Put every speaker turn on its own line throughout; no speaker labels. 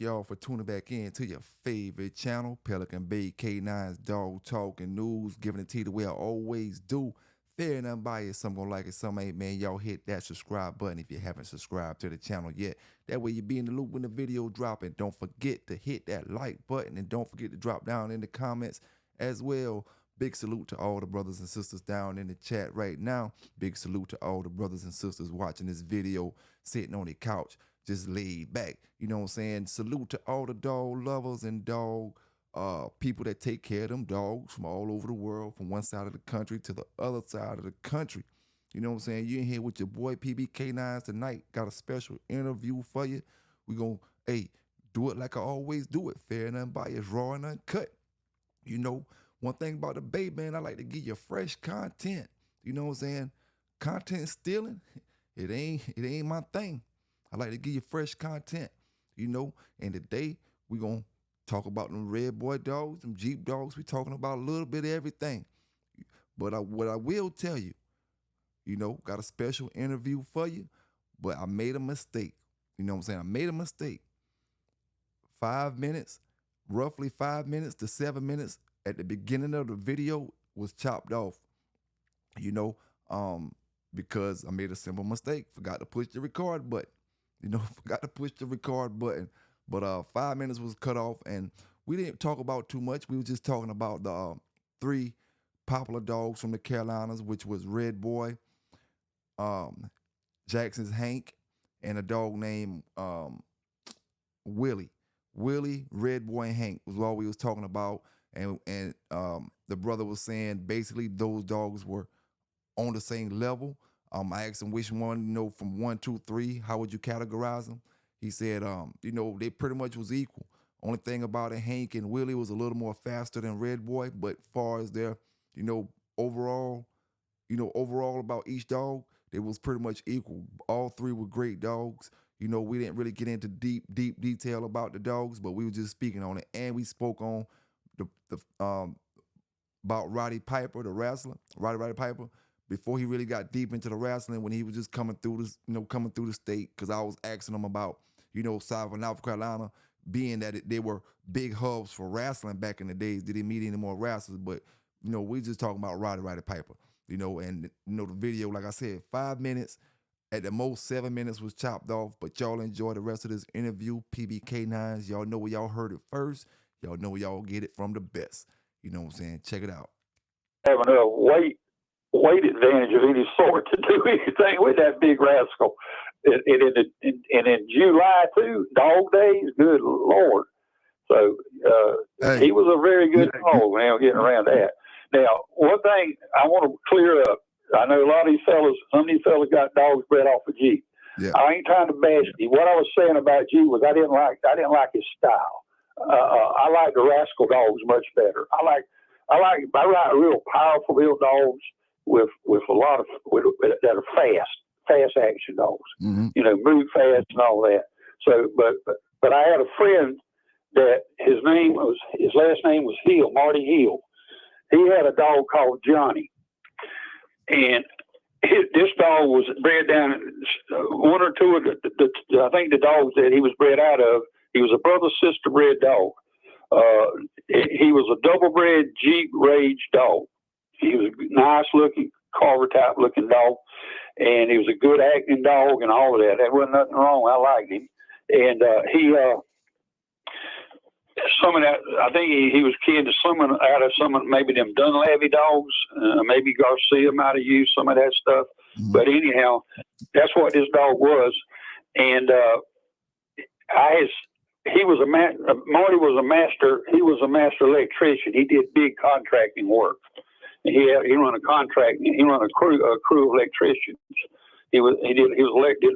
y'all for tuning back in to your favorite channel, Pelican Bay K9's Dog Talk and News, giving it to you the way I always do. Fair and unbiased, some gonna like it, some ain't, man. Y'all hit that subscribe button if you haven't subscribed to the channel yet. That way you be in the loop when the video dropping. Don't forget to hit that like button and don't forget to drop down in the comments as well. Big salute to all the brothers and sisters down in the chat right now. Big salute to all the brothers and sisters watching this video, sitting on the couch, just laid back. You know what I'm saying? Salute to all the dog lovers and dog people that take care of them dogs from all over the world, from one side of the country to the other side of the country. You know what I'm saying? You in here with your boy PBK9s tonight. Got a special interview for you. We gonna, do it like I always do it. Fair and unbiased, raw and uncut. You know, one thing about the Bay, man, I like to give you fresh content. You know what I'm saying? Content stealing, it ain't my thing. I like to give you fresh content, you know. And today we gonna talk about them Redboy dogs, them Jeep dogs. We talking about a little bit of everything. But what I will tell you, you know, got a special interview for you. But I made a mistake. You know what I'm saying? I made a mistake. 5 minutes, roughly 5 minutes to 7 minutes at the beginning of the video was chopped off. You know, because I made a simple mistake. Forgot to push the record button. You know, forgot to push the record button. But 5 minutes was cut off, and we didn't talk about too much. We were just talking about the 3 popular dogs from the Carolinas, which was Redboy, Jackson's Hank, and a dog named Willie. Willie, Redboy, and Hank was all we was talking about. And the brother was saying basically those dogs were on the same level. I asked him which one, you know, from 1, 2, 3, how would you categorize them? He said, you know, they pretty much was equal. Only thing about it, Hank and Willie was a little more faster than Redboy, but far as their, you know, overall about each dog, they was pretty much equal. All 3 were great dogs. You know, we didn't really get into deep detail about the dogs, but we were just speaking on it, and we spoke on about Roddy Piper, the wrestler, Roddy Piper, before he really got deep into the wrestling, when he was just coming through this, you know, coming through the state, because I was asking him about, you know, South and North Carolina, being that they were big hubs for wrestling back in the days. Did he meet any more wrestlers? But, you know, we just talking about Roddy Piper, you know, and, you know, the video, like I said, 5 minutes, at the most 7 minutes was chopped off, but y'all enjoy the rest of this interview. PBK9s, y'all know where y'all heard it first. Y'all know where y'all get it from the best. You know what I'm saying? Check it out.
Having a weight advantage of any sort to do anything with that big rascal. And in July, too, dog days, good Lord. So he was a very good dog, man, getting around that. Now, one thing I want to clear up, I know a lot of these fellas, some of these fellas got dogs bred off of Jeep.
Yeah.
I ain't trying to bash him. What I was saying about Jeep was I didn't like his style. I like the rascal dogs much better. I like real powerful little dogs with a lot of that are fast action dogs.
Mm-hmm.
You know, move fast and all that. So, but I had a friend that his last name was Hill, Marty Hill. He had a dog called Johnny, and this dog was bred down. One or two of I think the dogs that he was bred out of. He was a brother-sister bred dog. He was a double-bred Jeep Rage dog. He was a nice-looking, Carver-type looking dog, and he was a good acting dog and all of that. There wasn't nothing wrong. I liked him. And some of that, I think he was kin to some of maybe them Dunlavy dogs. Maybe Garcia might have used some of that stuff.
Mm-hmm.
But anyhow, that's what this dog was. And Marty was a master. He was a master electrician. He did big contracting work. He run a contract. He run a crew of electricians. He was elected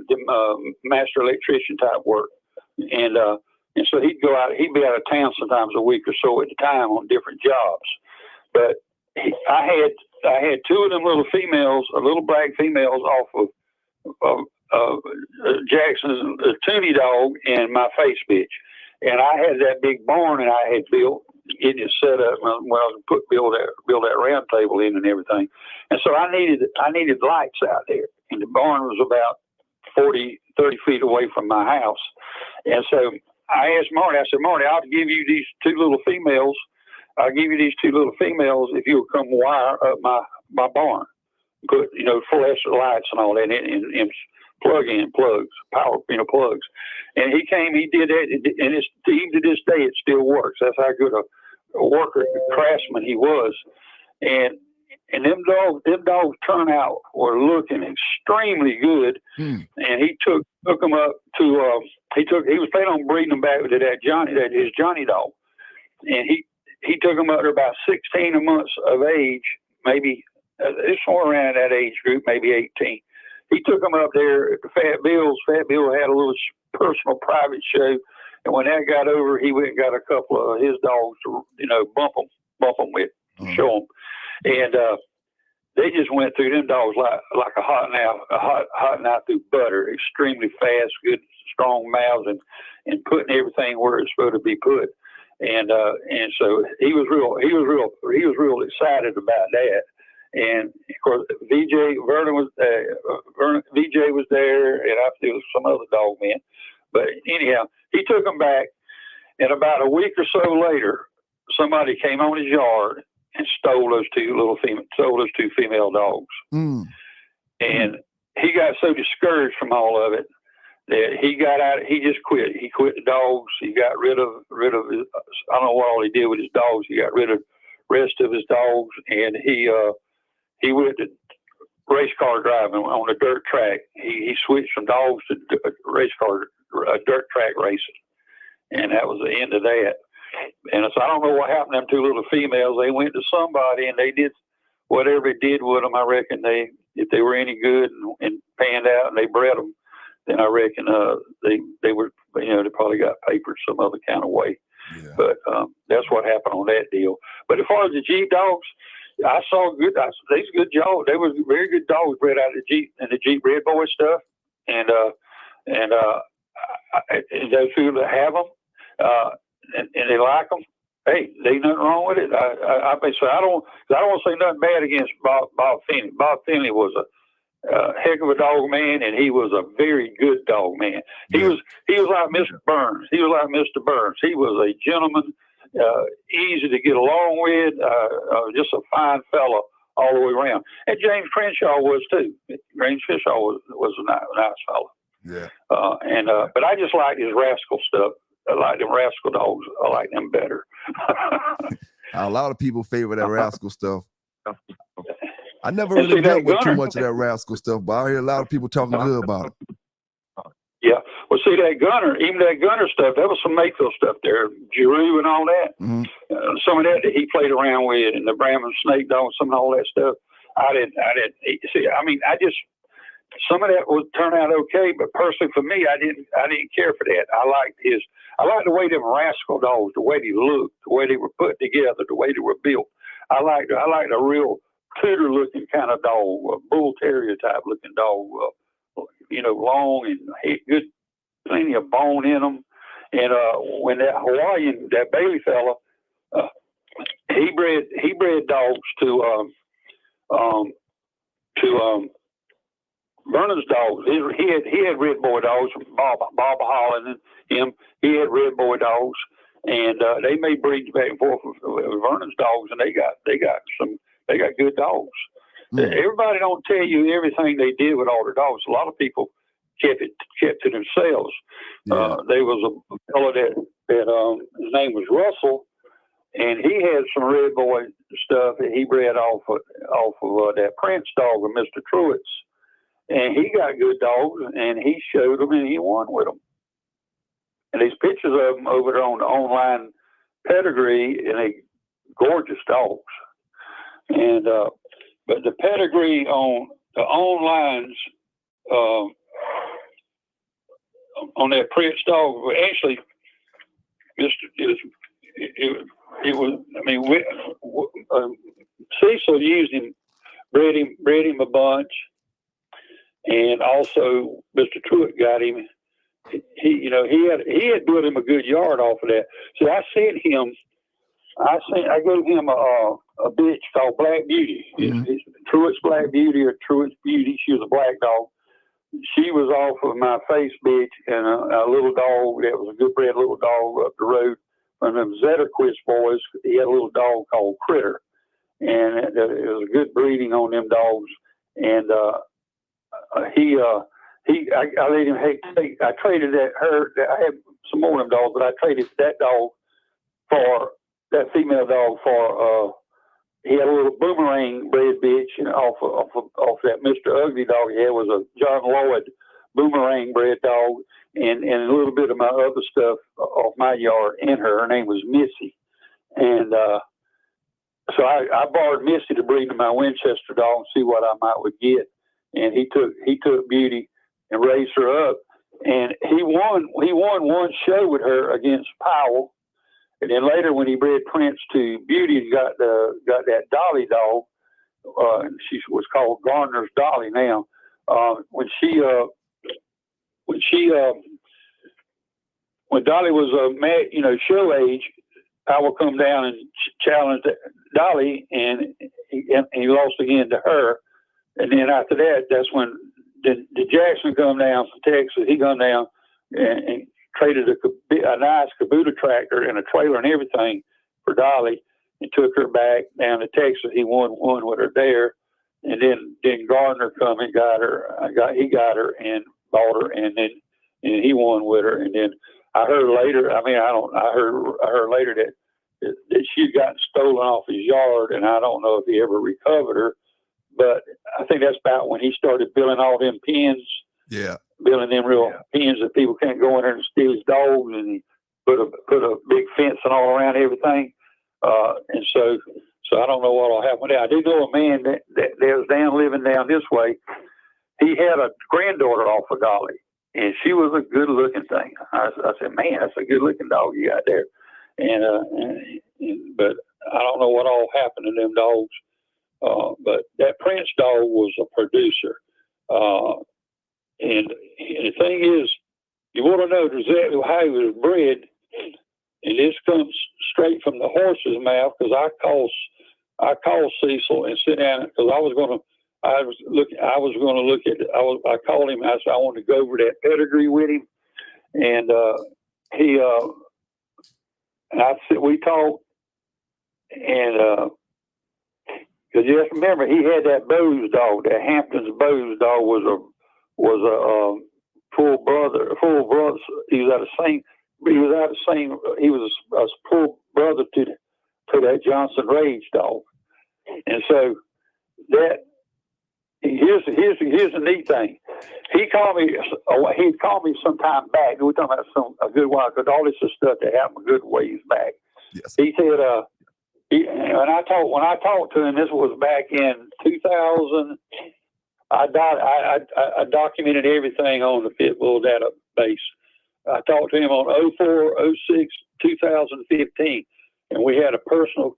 master electrician type work, and so he'd go out. He'd be out of town sometimes a week or so at a time on different jobs. But I had 2 of them little females, little black females off of Jackson's Toonie dog and my face bitch. And I had that big barn that I had built, getting it set up, build that round table in and everything. And so I needed lights out there. And the barn was about 30 feet away from my house. And so I asked Marty. I said, Marty, I'll give you these two little females. I'll give you these two little females if you'll come wire up my barn. Put fluorescent lights and all that in plug-in plugs, power plugs. And he came. He did that, and even to this day it still works. That's how good a worker, craftsman he was. And them dogs turn out were looking extremely good. And he took them up to he was planning on breeding them back to his Johnny dog. And he took them up to about 16 months of age, maybe it's somewhere around that age group, maybe 18. He took them up there to Fat Bill's. Fat Bill had a little personal private show. And when that got over, he went and got a couple of his dogs to, bump them with, show them. And they just went through them dogs like a hot knife through butter, extremely fast, good, strong mouths, and putting everything where it's supposed to be put. And so he was real excited about that. And of course, Vernon was VJ was there, and I feel some other dog men. But anyhow, he took them back, and about a week or so later, somebody came on his yard and stole those two female dogs. And he got so discouraged from all of it that he got out. He just quit. He quit the dogs. He got rid of his, I don't know what all he did with his dogs. He got rid of the rest of his dogs, and he went to race car driving on a dirt track. He switched from dogs to dirt track racing, and that was the end of that. And so I don't know what happened to them two little females. They went to somebody, and they did whatever it did with them. I reckon if they were any good and panned out, and they bred them, then I reckon they were, they probably got papered some other kind of way. Yeah. But that's what happened on that deal. But as far as the Jeep dogs, I saw these good dogs. They were very good dogs bred out of the Jeep and the Jeep Redboy stuff. And those people that have them, and they like them, hey, there's nothing wrong with it. I don't want to say nothing bad against Bob Finley. Bob Finley was a heck of a dog man, and he was a very good dog man. He was like Mr. Burns. He was like Mr. Burns. He was a gentleman, easy to get along with, just a fine fella all the way around. And James Crenshaw was too. James Crenshaw was a nice fella.
Yeah.
But I just like his rascal stuff. I like them rascal dogs. I like them better.
A lot of people favor that rascal stuff. I never really dealt with too much of that rascal stuff, but I hear a lot of people talking good about it.
Yeah. Well, see, that Gunner stuff, that was some Mayfield stuff there, Giroux and all that. Mm-hmm. Some of that he played around with, and the Brahman Snake Dog, some of all that stuff. I didn't see. I mean, some of that would turn out okay, but personally for me, I didn't care for that. I liked the way them rascal dogs, the way they looked, the way they were put together, the way they were built. I liked a real Tudor looking kind of dog, a bull terrier type looking dog, long and good, plenty of bone in them. And when that Hawaiian, that Bailey fella, he bred dogs to Vernon's dogs. He had Redboy dogs, Bob Holland and him. He had Redboy dogs, and they made breeds back and forth with Vernon's dogs, and they got good dogs. Mm. Everybody don't tell you everything they did with all their dogs. A lot of people kept to themselves. Yeah. There was a fellow that his name was Russell, and he had some Redboy stuff that he bred off of that Prince dog of Mr. Truitt's. And he got good dogs, and he showed them, and he won with them. And there's pictures of them over there on the online Pedigree, and they gorgeous dogs. And but the Pedigree on the onlines on that Prince dog, actually, it was. I mean, Cecil used him, bred him a bunch. And also, Mr. Truitt got him. He had built him a good yard off of that. So I gave him a bitch called Black Beauty. Mm-hmm. It's Truitt's Black Beauty or Truitt's Beauty. She was a black dog. she was off of my face bitch, and a little dog that was a good bred little dog up the road from them Zetterquist boys. He had a little dog called Critter, and it was a good breeding on them dogs. And I let him I traded I had some more of them dogs, but I traded that dog for that female dog for he had a little boomerang bred bitch, and off that Mr. Ugly dog he had was a John Lloyd boomerang bred dog, and a little bit of my other stuff off my yard in her. Her name was Missy, and so I borrowed Missy to breed to my Winchester dog and see what I would get. And he took Beauty and raised her up, and he won one show with her against Powell. And then later, when he bred Prince to Beauty and got that Dolly dog, she was called Garner's Dolly now. When Dolly was show age, Powell come down and challenged Dolly, and he lost again to her. And then after that, that's when the Jackson come down from Texas. He come down and traded a nice Kubota tractor and a trailer and everything for Dolly, and took her back down to Texas. He won with her there, and then Gardner come and got her. He got her and bought her, and he won with her. And then I heard later. I heard later that she'd gotten stolen off his yard, and I don't know if he ever recovered her. But I think that's about when he started building all them pens.
Yeah.
Building them real pens that people can't go in there and steal his dogs, and he put a big fence and all around everything. And so I don't know what'll happen there. I do know a man that was living down this way. He had a granddaughter off of Dolly, and she was a good looking thing. I said, man, that's a good looking dog you got there. But I don't know what all happened to them dogs. But that Prince dog was a producer. And the thing is, you want to know exactly how he was bred, and this comes straight from the horse's mouth, because I called Cecil and sit down, because I called him. I said I wanted to go over that pedigree with him, and I said we talked, and because you have to remember, he had that Bose dog. That Hampton's Bose dog was a full brother. He was a full brother to that Johnson Rage dog. And so here's the neat thing. He'd call me sometime back. We're talking about a good while, because all this is stuff that happened a good ways back.
Yes.
He said, when I talked to him, this was back in 2000. I documented everything on the Pitbull database. I talked to him on 04, 06, 2015, and we had a personal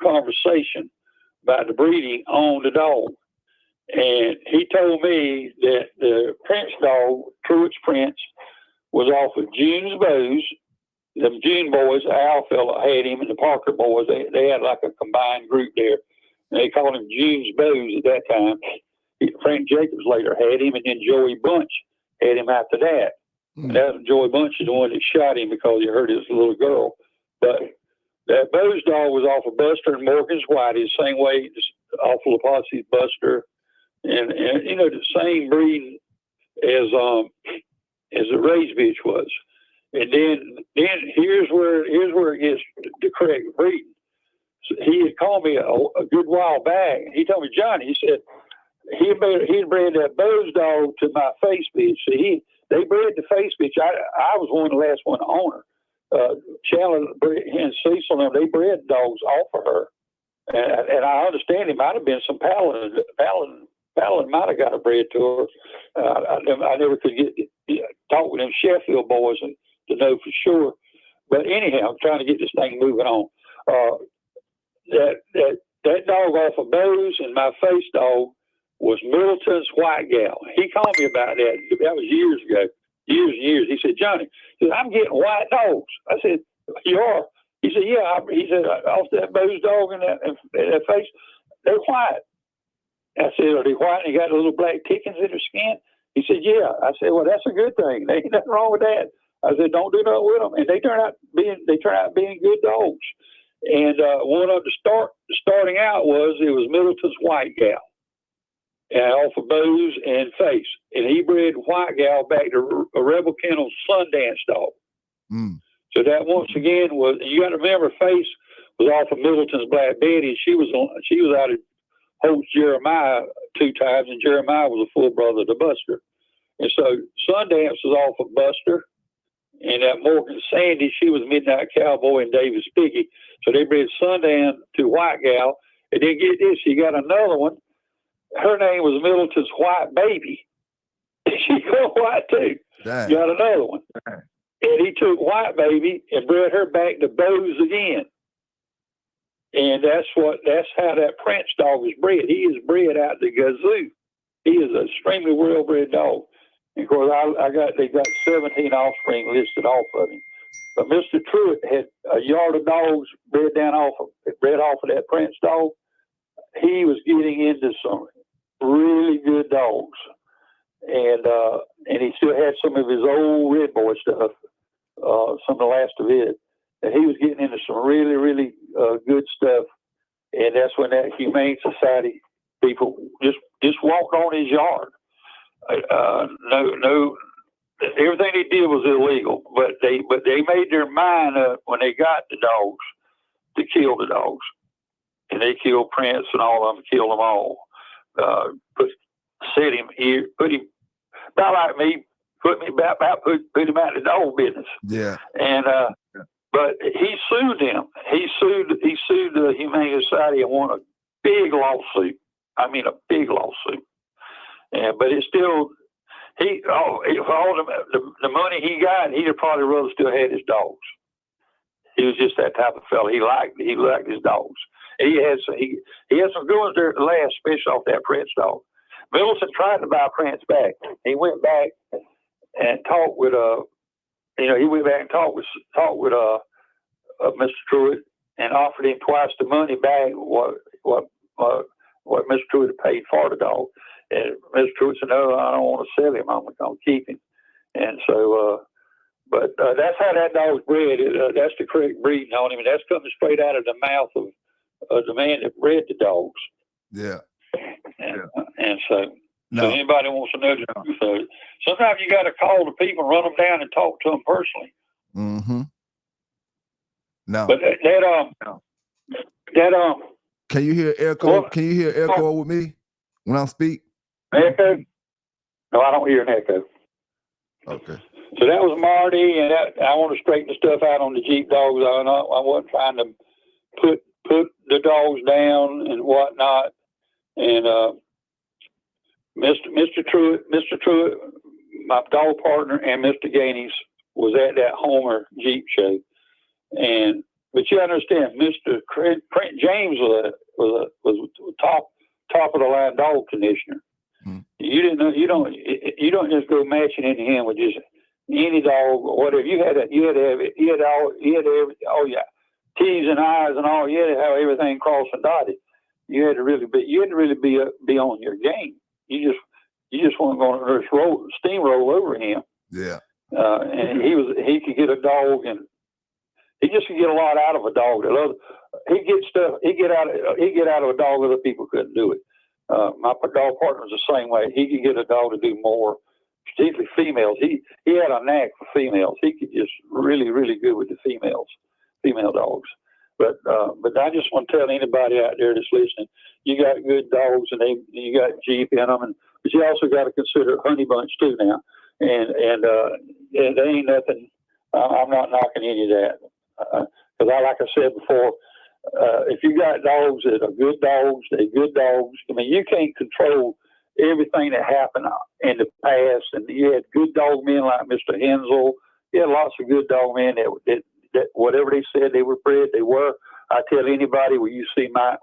conversation about the breeding on the dog. And he told me that the Prince dog, Truett's Prince, was off of June's Bose. The June boys, Al fella had him, and the Parker boys, they had like a combined group there. And they called him June's Bose at that time. Frank Jacobs later had him, and then Joey Bunch had him after that. And that Joey Bunch is the one that shot him because he hurt his little girl. But that Bose dog was off of Buster and Morgan's Whitey, the same way off of LaPosse's Buster, and the same breed as the Rage bitch was. And then here's where it gets the correct breeding. So he had called me a good while back, and he told me, Johnny, he said he bred that Bose dog to my face bitch. So they bred the face bitch. I was one of the last one to own her. Chandler and Cecil, and they bred dogs off of her. And I understand it might have been some Paladin might have got a bred to her. I never could talk with them Sheffield boys to know for sure. But anyhow, I'm trying to get this thing moving on. That dog off of Bose and my face dog was Middleton's White Gal. He called me about that. That was years ago. Years and years. He said, Johnny, I'm getting white dogs. I said, you are? He said, yeah. He said, off that Bose dog and that face, they're white. I said, are they white and they got little black tickings in their skin? He said, yeah. I said, well, that's a good thing. There ain't nothing wrong with that. I said, don't do nothing with them. And they turn out being good dogs. And one of the starting out was Middleton's white gal, and off of Booze and Face, and he bred white gal back to a Rebel Kennel's Sundance dog.
Mm.
So that once again was, you got to remember, Face was off of Middleton's Black Betty, and she was out of Holt's Jeremiah 2 times, and Jeremiah was a full brother to Buster. And so Sundance was off of Buster, and that Morgan Sandy, she was Midnight Cowboy and Davis Piggy. So they bred Sundance to white gal, and then get this, you got another one. Her name was Middleton's White Baby. She got white too.
Dang.
Got another one. Dang. And he took White Baby and bred her back to Bose again. And that's how that Prince dog is bred. He is bred out the Gazoo. He is an extremely well-bred dog. And of course, they got 17 offspring listed off of him. But Mr. Truitt had a yard of dogs bred off of that Prince dog. He was getting into some really good dogs, and he still had some of his old Redboy stuff, some of the last of it. And he was getting into some really, really good stuff. And that's when that Humane Society people just walked on his yard. No, everything they did was illegal, but they made their mind up when they got the dogs to kill the dogs. And they killed Prince and all of them, killed them all. Put him about like me, put him out in the dog business.
Yeah.
And but he sued them. He sued the Humane Society and won a big lawsuit. I mean, a big lawsuit. And but it's still for all the money he got, he'd have probably rather still had his dogs. He was just that type of fellow. He liked his dogs. He had some good ones there at the last, especially off that Prince dog. Middleton tried to buy Prince back. He went back and talked with Mr. Truitt and offered him twice the money back what Mr. Truitt paid for the dog. And Mr. Truitt said, no, I don't want to sell him. I'm going to keep him. And so, but that's how that dog's bred. That's the correct breeding on him, and that's coming straight out of the mouth of the man that bred the dogs.
Yeah.
And so anybody wants to know the truth of it. Sometimes you got to call the people, run them down, and talk to them personally.
Mm-hmm. No.
But
can you hear echo? Well, can you hear echo with me when I speak?
Echo? No, I don't hear an echo.
Okay.
So that was Marty, and I want to straighten the stuff out on the Jeep dogs. I wasn't trying to put the dogs down and whatnot. And Mr. Truitt, my dog partner, and Mr. Gaines was at that Homer Jeep show. But you understand, Mr. James was top of the line dog conditioner. Mm. You don't just go matching into him with just any dog or whatever. You had to have T's and I's and all. You had to have everything crossed and dotted. You had to really be on your game. You just weren't going to steamroll over him.
Yeah.
And he could get a dog, and he just could get a lot out of a dog. He get out of a dog other people couldn't do it. My dog partner was the same way. He could get a dog to do more, particularly females. He had a knack for females. He could just really, really good with the female dogs. But I just want to tell anybody out there that's listening, you got good dogs, and you got Jeep in them, but you also got to consider honey bunch too now. And there ain't nothing. I'm not knocking any of that, because like I said before, if you got dogs that are good dogs, they're good dogs. I mean, you can't control everything that happened in the past. And you had good dog men like Mr. Hensel. You had lots of good dog men that whatever they said they were bred, they were. I tell anybody, when you see my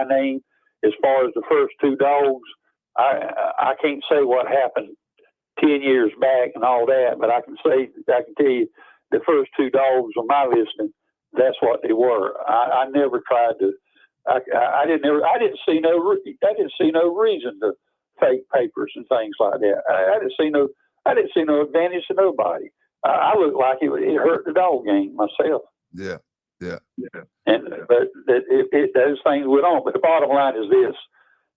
name, as far as the first two dogs, I can't say what happened 10 years back and all that, but I can tell you the first two dogs on my listing, that's what they were. I never tried to. I didn't see no reason to fake papers and things like that. I didn't see no advantage to nobody. I looked like it hurt the dog game myself.
Yeah.
And but those things went on. But the bottom line is this: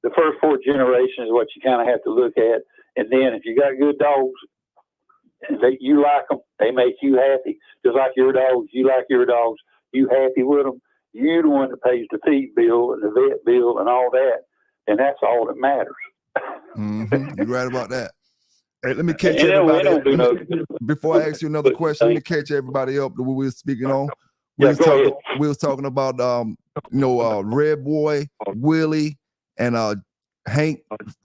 the first 4 generations is what you kind of have to look at. And then if you got good dogs, you like them, they make you happy. Just like your dogs, you like your dogs, you happy with them. You're the one that pays the feed bill and the vet bill and all that, and that's all that matters.
You're right about that. Hey, let me catch everybody up. Before I ask you another question, let me catch everybody up to what we were speaking on. We was talking about Redboy, Willie, and Hank,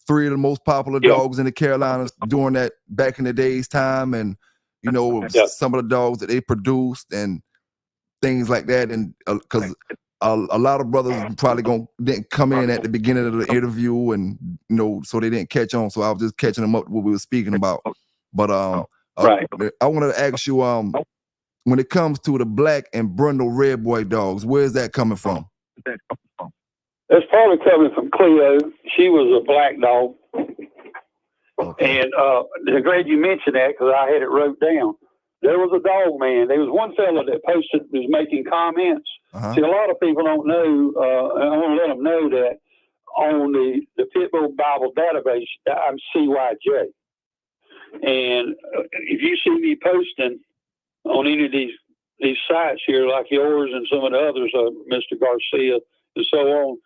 3 of the most popular dogs in the Carolinas during that back in the day's time, and some of the dogs that they produced and things like that. And because a lot of brothers probably didn't come in at the beginning of the interview, and so they didn't catch on. So I was just catching them up to what we were speaking about. But I wanted to ask you, when it comes to the black and brindle Redboy dogs, where is that coming from?
It's probably coming from Cleo. She was a black dog. Okay. And I'm glad you mentioned that because I had it wrote down. There was a dog man. There was one fella that was making comments. See, a lot of people don't know, I want to let them know that on the Pitbull Bible database, I'm CYJ. And if you see me posting on any of these sites here, like yours and some of the others, Mr. Garcia and so on,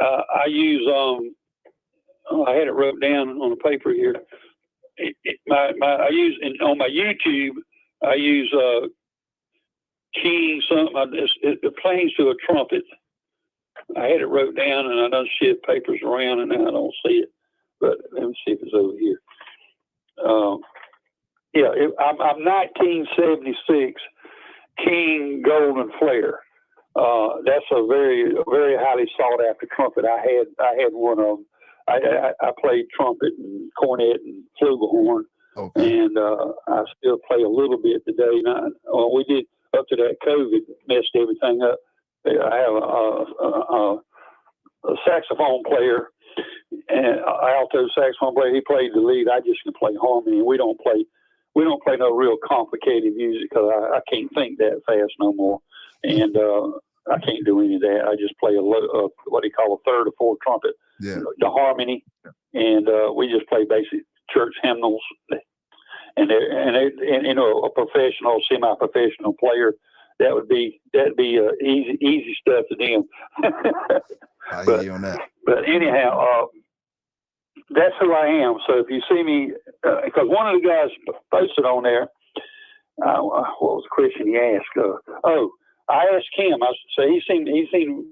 I use I had it wrote down on the paper here. I use on my YouTube. I use King something. It plays to a trumpet. I had it wrote down, and I done shit papers around, and now I don't see it. But let me see if it's over here. I'm 1976 King Golden Flare. That's a very, very highly sought after trumpet. I had one of them. I played trumpet and cornet and flugelhorn, and I still play a little bit today. We did up to that COVID messed everything up. I have a saxophone player, and alto saxophone player. He played the lead. I just can play harmony. We don't play no real complicated music because I can't think that fast no more, and I can't do any of that. I just play what they call a third or fourth trumpet, the harmony, and we just play basic church hymnals. And a professional, semi-professional player, that'd be easy stuff to them.
I hear you on that.
But anyhow, that's who I am. So if you see me, because one of the guys posted on there, what was the question he asked? I asked him. I said, he seemed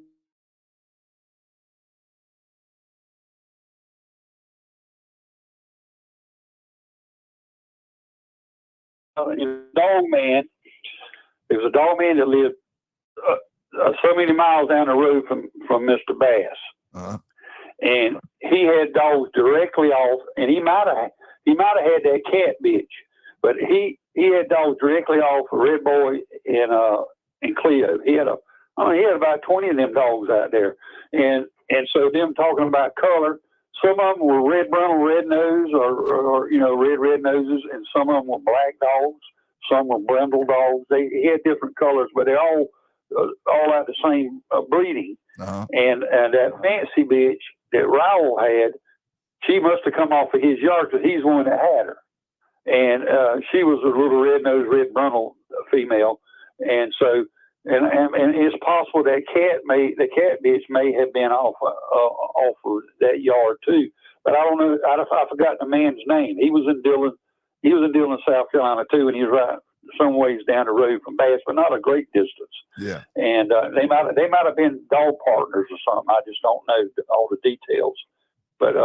dog man. There was a dog man that lived so many miles down the road from Mr. Bass, and he had dogs directly off. And he might have had that cat bitch, but he had dogs directly off of Redboy and Cleo. He had about 20 of them dogs out there, and so them talking about color. Some of them were red brindle, red nose, or red noses, and some of them were black dogs. Some were brindle dogs. He had different colors, but they're all out the same breeding. And that fancy bitch that Raoul had, she must have come off of his yard because he's the one that had her. And she was a little red nose, red brindle female, and so. And it's possible that the cat bitch may have been off of that yard too, but I don't know. I forgot the man's name. He was in Dillon, South Carolina too, and he was right some ways down the road from Bass, but not a great distance. Yeah. And they might have been dog partners or something. I just don't know all the details. But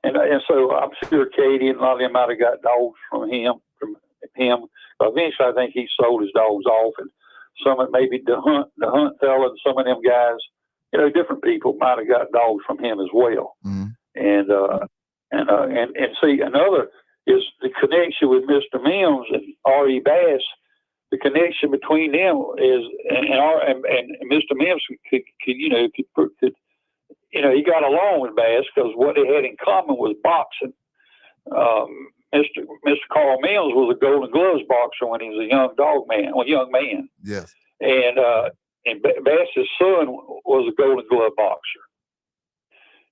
and so I'm sure Katie and a lot of them might have got dogs from him. Eventually, I think he sold his dogs off, and some of maybe the hunt fella, and some of them guys, different people might have got dogs from him as well. And see, another is the connection with Mr. Mims and R.E. Bass. The connection between them is, and Mr. Mims could he got along with Bass because what they had in common was boxing. Mr. Carl Mills was a Golden Gloves boxer when he was a young man.
Yes.
And Bass's son was a Golden Glove boxer.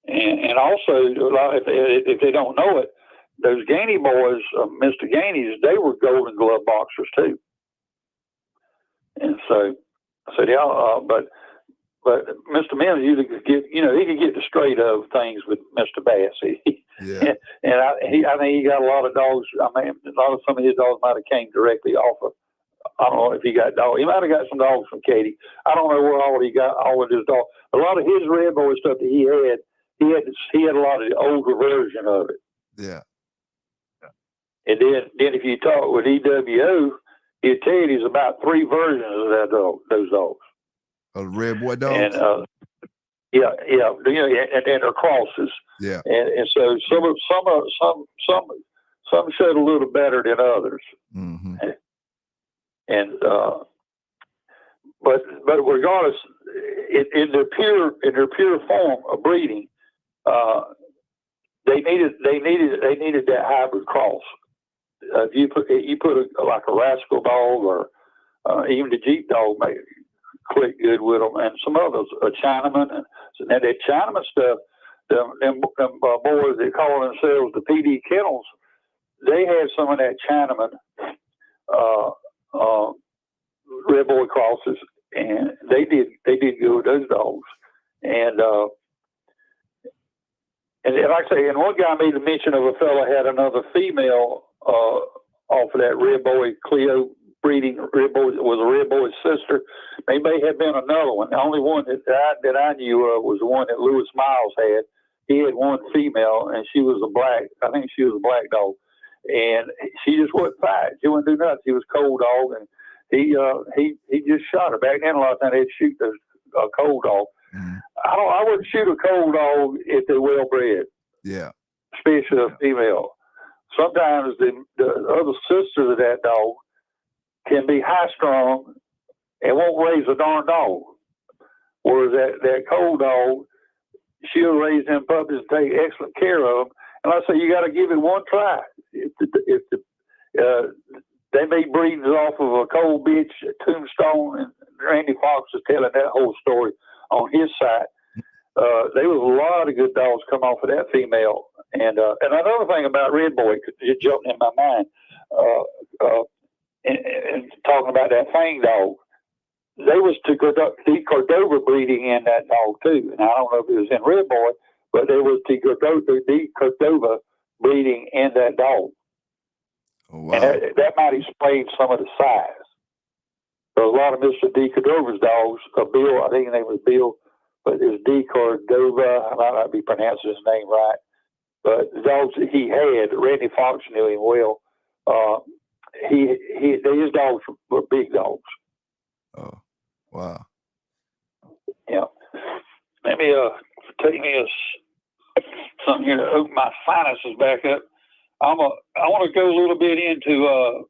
And also, if they don't know it, those Gainey boys, Mr. Gainey's, they were Golden Glove boxers too. And so yeah, but Mr. Mills, you could get, he could get the straight of things with Mr. Bass.
Yeah.
And I think he got a lot of dogs. I mean, some of his dogs might have came directly off of. I don't know if he got dogs. He might have got some dogs from Katie. I don't know where all he got all of his dogs. A lot of his Redboy stuff that he had a lot of the older version of it.
Yeah.
And then if you talk with EWO, he'll tell you there's about 3 versions of those dogs.
Redboy dogs.
And yeah, and they're crosses.
Yeah.
And so some showed a little better than others.
Mm-hmm.
And but regardless, in their pure form of breeding, they needed that hybrid cross. If you put like a rascal dog or even the Jeep dog may click good with them, and some others, a Chinaman, and that Chinaman stuff. Them boys that call themselves the PD Kennels, they had some of that Chinaman Redboy crosses, and they did good with those dogs. And like I say, and one guy made a mention of a fella had another female off of that Redboy Cleo breeding. Redboy was a Redboy's sister. There may have been another one. The only one that I knew of was the one that Lewis Miles had. He had one female, and she was a black. I think she was a black dog, and she just wouldn't fight. She wouldn't do nothing. She was a cold dog, and he just shot her. Back then, a lot of times they'd shoot those cold dogs.
Mm-hmm.
I wouldn't shoot a cold dog if they're well bred.
Yeah,
especially a female. Sometimes the other sister of that dog can be high strung and won't raise a darn dog. Whereas that cold dog, she'll raise them puppies and take excellent care of them. And like I say, you got to give it one try. They made breedings off of a cold bitch at Tombstone, and Randy Fox is telling that whole story on his site. There was a lot of good dogs come off of that female. And another thing about Redboy, it jumped in my mind, and talking about that Fang dog, they was the Cordova breeding in that dog too. And I don't know if it was in Redboy, but there was the Cordova breeding in that dog.
Oh, wow.
And that might explain some of the size. There was a lot of Mr. D. Cordova's dogs. Bill, I think his name was Bill, but it was D. Cordova. I might not be pronouncing his name right. But the dogs that he had, Randy Fox knew him well. His dogs were big dogs.
Oh, wow.
Yeah. Let me take me something here to open my sinuses back up. I want to go a little bit into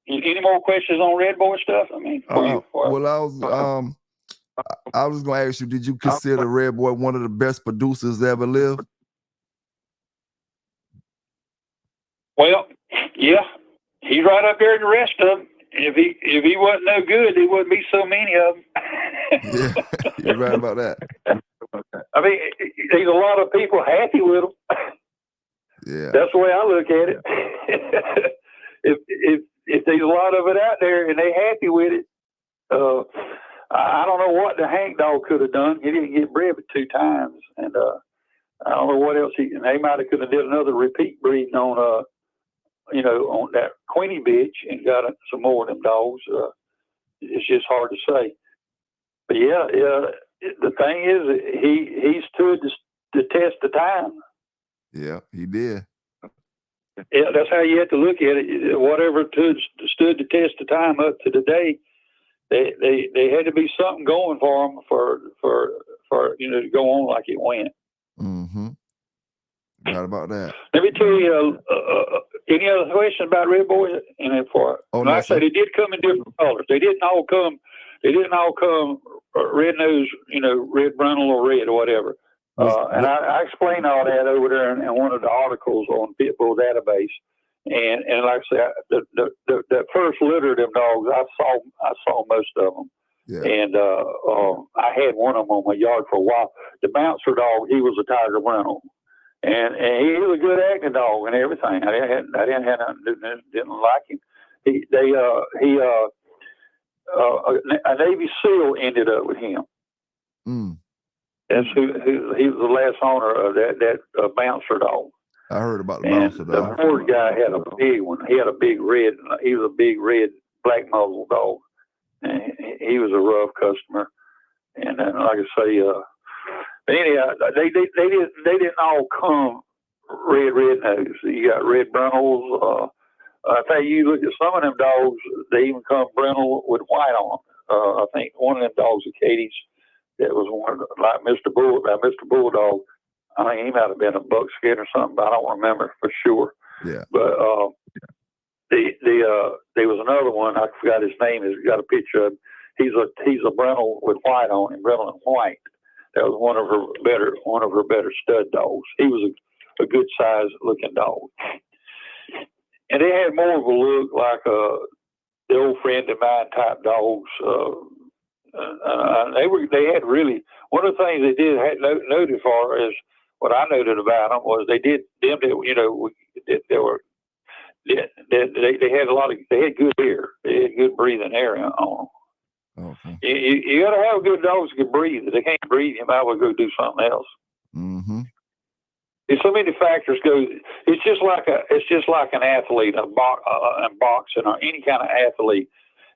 any more questions on Redboy stuff. I mean,
I was going to ask you, did you consider Redboy one of the best producers that ever lived?
Well, yeah, he's right up there in the rest of them. If he wasn't no good, there wouldn't be so many of them.
Yeah, you're right about that.
I mean, there's a lot of people happy with him.
Yeah,
that's the way I look at it. If there's a lot of it out there and they happy with it, I don't know what the Hank dog could have done. He didn't get bred 2 times, and I don't know what else they might have could have did another repeat breeding on on that Queenie bitch and got some more of them dogs. It's just hard to say. But yeah, the thing is, he stood the test of time.
Yeah, he did.
Yeah, that's how you have to look at it. Whatever stood the test of time up to today, they had to be something going for them for to go on like it went.
Mm-hmm. Right about that.
Let me tell you, any other questions about Redboy? And for
I say
they did come in different colors. They didn't all come red nose, red brundle or red or whatever. And I explained all that over there in one of the articles on Pitbull Database. And like I said, that first litter of them dogs, I saw most of them.
Yeah.
And I had one of them on my yard for a while. The bouncer dog, he was a Tiger Brundle, and he was a good acting dog and everything. I didn't have nothing, didn't like him. A Navy SEAL ended up with him.
Mm.
That's who he was the last owner of that bouncer dog.
I heard about the bouncer dog.
The fourth guy had a big one. He had a big red. He was a big red black muzzle dog. And he was a rough customer. And like I say, but anyhow, they didn't all come red nose. You got red brundles. I think you look at some of them dogs, they even come brundle with white on. I think one of them dogs, a Katie's, that was one like Mr. Bulldog. I think he might have been a buckskin or something, but I don't remember for sure.
Yeah.
But there was another one, I forgot his name. He's got a picture of him. He's a brundle with white on him, brundle and white. That was one of her better stud dogs. He was a good size looking dog. And they had more of a look like the old friend of mine type dogs. They had really, one of the things they did had noted for is, what I noted about them was they did them that they had good air. They had good breathing air on them.
Okay.
You got to have good dogs that can breathe. If they can't breathe, you might as well go do something else.
Mm-hmm.
There's so many factors go. It's just like an athlete, in boxing or any kind of athlete.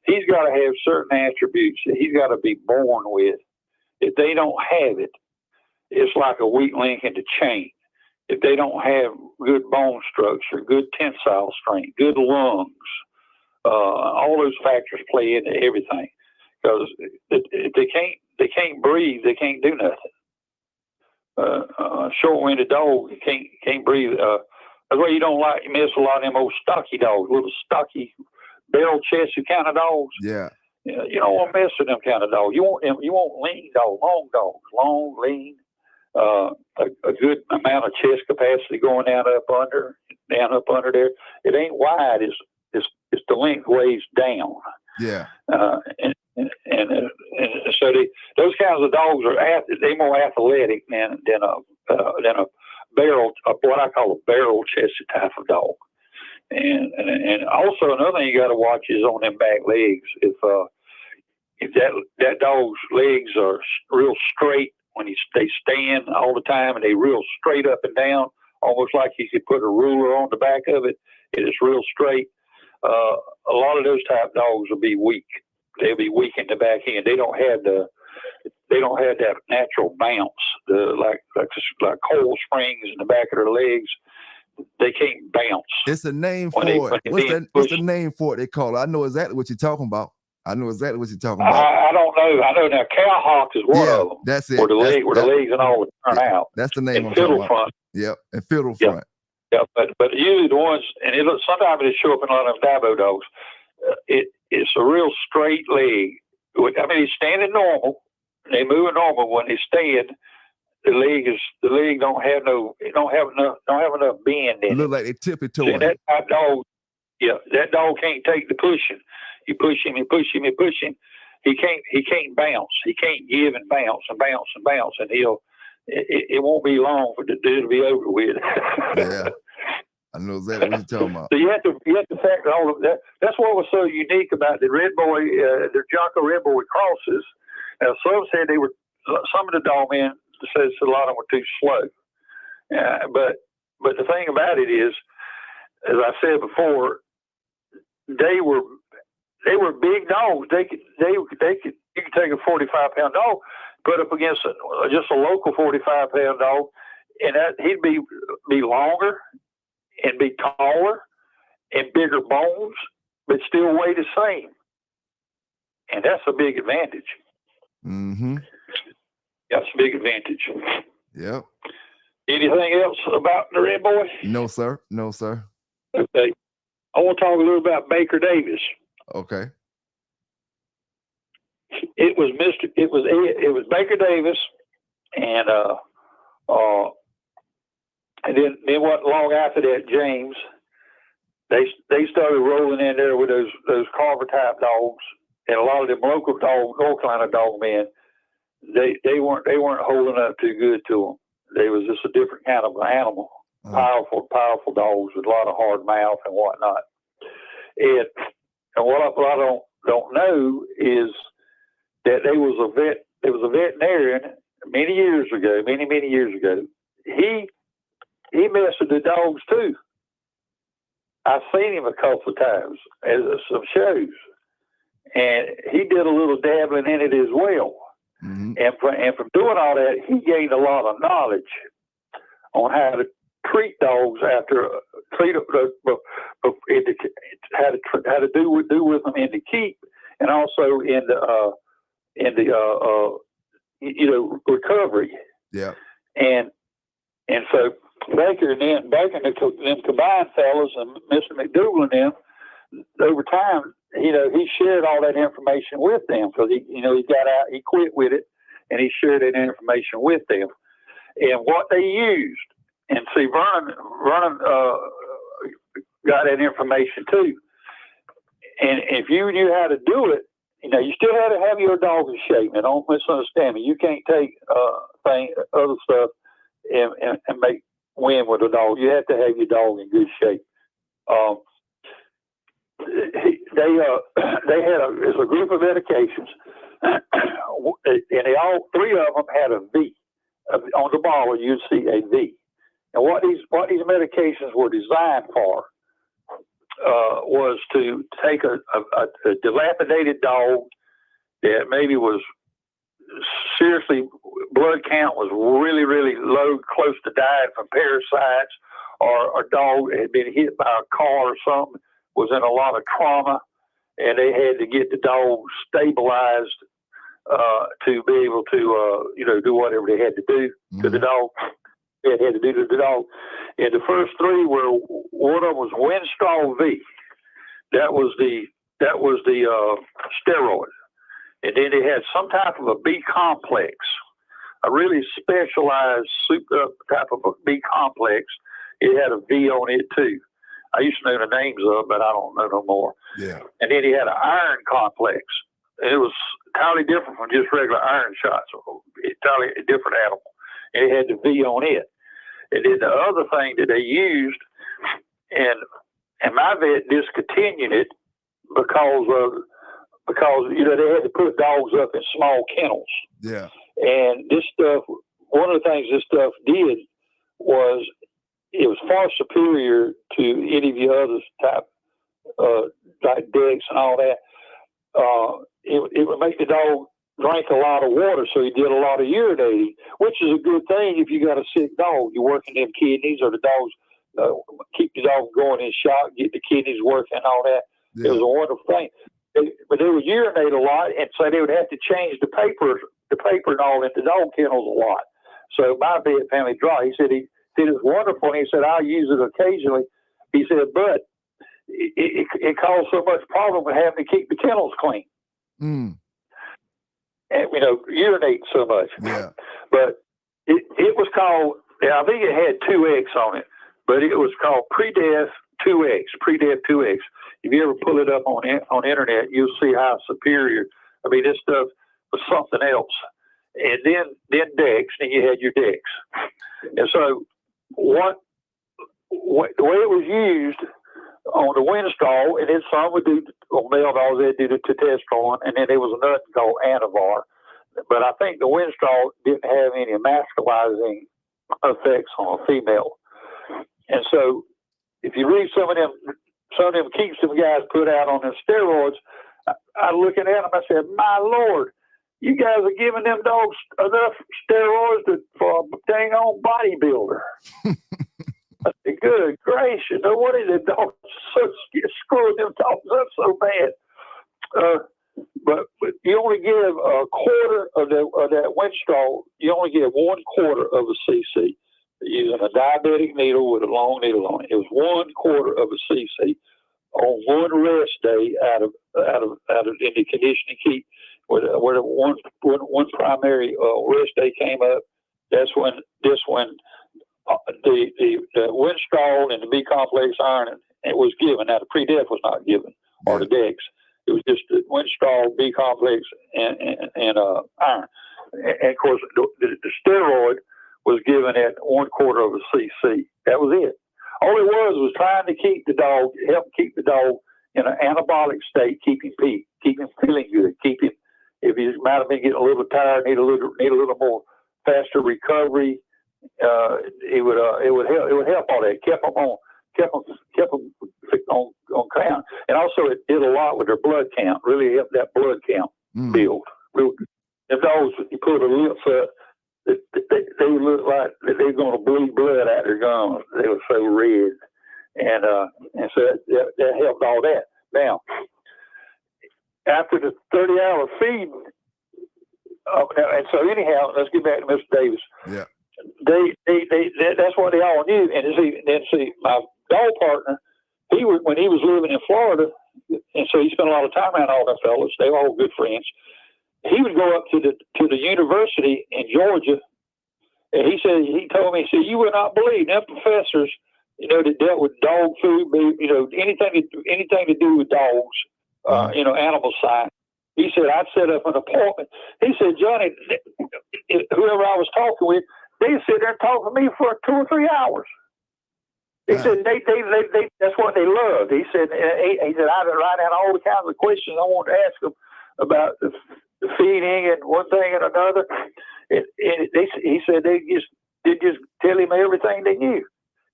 He's got to have certain attributes that he's got to be born with. If they don't have it, it's like a weak link in the chain. If they don't have good bone structure, good tensile strength, good lungs, all those factors play into everything. Because if they can't breathe, they can't do nothing. Short-winded dog can't breathe. That's why you don't miss a lot of them old stocky dogs, little stocky, barrel-chested kind of dogs.
Yeah.
You don't want to mess with them kind of dogs. You want lean dogs, long, lean, a good amount of chest capacity going down up under there. It ain't wide. It's the lengthways down.
Yeah.
And so those kinds of dogs they're more athletic than a barrel, what I call a barrel chested type of dog. And also another thing you got to watch is on them back legs. If that dog's legs are real straight when they stand all the time, and they real straight up and down, almost like you could put a ruler on the back of it, and it's real straight. A lot of those type dogs will be weak. They'll be weak in the back end. They don't have that natural bounce, like coil springs in the back of their legs. They can't bounce.
It's a name for it. What's the name for it they call it? I know exactly what you're talking about. I don't know.
I know now cowhawk is one of them.
That's it.
Where the legs and all would turn out.
That's the name.
And fiddle front.
Yep. And fiddle front.
Yeah, but usually the ones, and sometimes it show up in a lot of Dabo dogs. It's a real straight leg. I mean, he's standing normal. They move normal. When they stand, the leg don't have enough bend in it.
Look like they tippy-toeing.
That type dog, that dog can't take the pushing. You push him. He can't bounce. He can't give and bounce, and it won't be long for it'll be over with.
Yeah. I know exactly what you're talking about.
So you have to factor all of that. That's what was so unique about the Redboy, the Jonko Redboy crosses. Now, some said some of the dog men says a lot of them were too slow. But the thing about it is, as I said before, they were big dogs. You could take a 45-pound dog, put up against just a local 45-pound dog, and he'd be longer and be taller and bigger bones, but still weigh the same. And that's a big advantage.
Mm-hmm.
That's a big advantage.
Yep.
Anything else about the Redboy?
No, sir.
Okay. I want to talk a little about Baker Davis.
Okay.
it was Baker Davis, and then what? Long after that, James. They started rolling in there with those Carver type dogs, and a lot of them local North Carolina dog men. They weren't holding up too good to them. They was just a different kind of animal. Powerful dogs with a lot of hard mouth and whatnot. And what I don't know is that there was a veterinarian many years ago. He messed with the dogs too. I've seen him a couple of times at some shows, and he did a little dabbling in it as well.
Mm-hmm.
And from doing all that, he gained a lot of knowledge on how to treat dogs how to do with them in the keep, and also in the recovery.
Yeah.
And so Baker and them combined fellas and Mr. McDougal and them, over time, he shared all that information with them, because he got out, he quit with it, and he shared that information with them. And what they used, and see, Vernon got that information too. And if you knew how to do it, you still had to have your dog in shape. And don't misunderstand me. You can't take other stuff and make win with a dog. You have to have your dog in good shape. They had a group of medications, and all three of them had a V on the bottle. You'd see a V. And what these medications were designed for was to take a dilapidated dog that maybe was seriously, blood count was really, really low, close to dying from parasites, or a dog had been hit by a car or something, was in a lot of trauma, and they had to get the dog stabilized to be able to, do whatever they had to do to the dog. They had to do to the dog. And the first three were, one of them was Winstraw V. That was the steroid. And then they had some type of a B complex, a really specialized souped up type of a B complex. It had a V on it too. I used to know the names of it, but I don't know no more.
Yeah.
And then he had an iron complex. And it was entirely different from just regular iron shots. Entirely a different animal. And it had the V on it. And then the other thing that they used, and my vet discontinued it because they had to put dogs up in small kennels.
Yeah.
And this stuff, one of the things this stuff did was it was far superior to any of the other type, like Dex and all that. It would make the dog drink a lot of water, so he did a lot of urinating, which is a good thing if you got a sick dog. You're working them kidneys, or the dogs keep the dog going in shock, get the kidneys working and all that. Yeah. It was a wonderful thing. But they would urinate a lot, and so they would have to change the paper and all in the dog kennels a lot. So my vet family dry. He said it was wonderful, and he said I'll use it occasionally. He said, but it caused so much problem with having to keep the kennels clean.
Mm.
And urinate so much.
Yeah.
But it was called, I think it had 2X on it, but it was called Pre-Death 2X. Pre-Death 2X. If you ever pull it up on internet, you'll see how superior. I mean, this stuff was something else. And then Dex, and you had your Dex. And so the way it was used on the Winstraw, and then some would do on male dogs, they'd do the testosterone, and then there was another called Anavar. But I think the Winstraw didn't have any masculizing effects on a female. And so if you read some of them keeps them guys put out on them steroids, I looking at them, I said, my Lord, you guys are giving them dogs enough steroids for a dang on bodybuilder. I said, good gracious, no wonder the dogs screwing them dogs up so bad. But you only give a quarter of that Winstraw, you only give 1/4 of a cc. Using a diabetic needle with a long needle on it. It was 1/4 of a cc on one rest day out of in the conditioning keep. where one primary rest day came up. That's when the Winstrol and the B complex iron it was given. Now the pre-def was not given, or the Dex. It was just the Winstrol, B complex, and iron. And of course, the steroid was given at 1/4 of a cc. That was it. All it was trying to help keep the dog in an anabolic state, keep him feeling good, keep him. If he might have been getting a little tired, need a little more faster recovery, it would help all that. Kept them on count, and also it did a lot with their blood count. Really helped that blood count build. The dogs, you pull their lips up, they look like they were going to bleed blood out their gums. They were so red, and so that helped all that. Now, after the 30-hour feeding, and so anyhow, let's get back to Mr. Davis.
Yeah.
That's what they all knew. And see, my dog partner, when he was living in Florida, and so he spent a lot of time around all the fellas. They were all good friends. He would go up to the university in Georgia, and he told me, you would not believe them professors, that dealt with dog food, anything to do with dogs, animal science. He said, I'd set up an appointment. He said, Johnny, whoever I was talking with, they'd sit there and talk to me for 2 or 3 hours. He said, they that's what they loved. He said, I'd write down all the kinds of questions I wanted to ask them about the feeding and one thing and another. He said they just tell him everything they knew.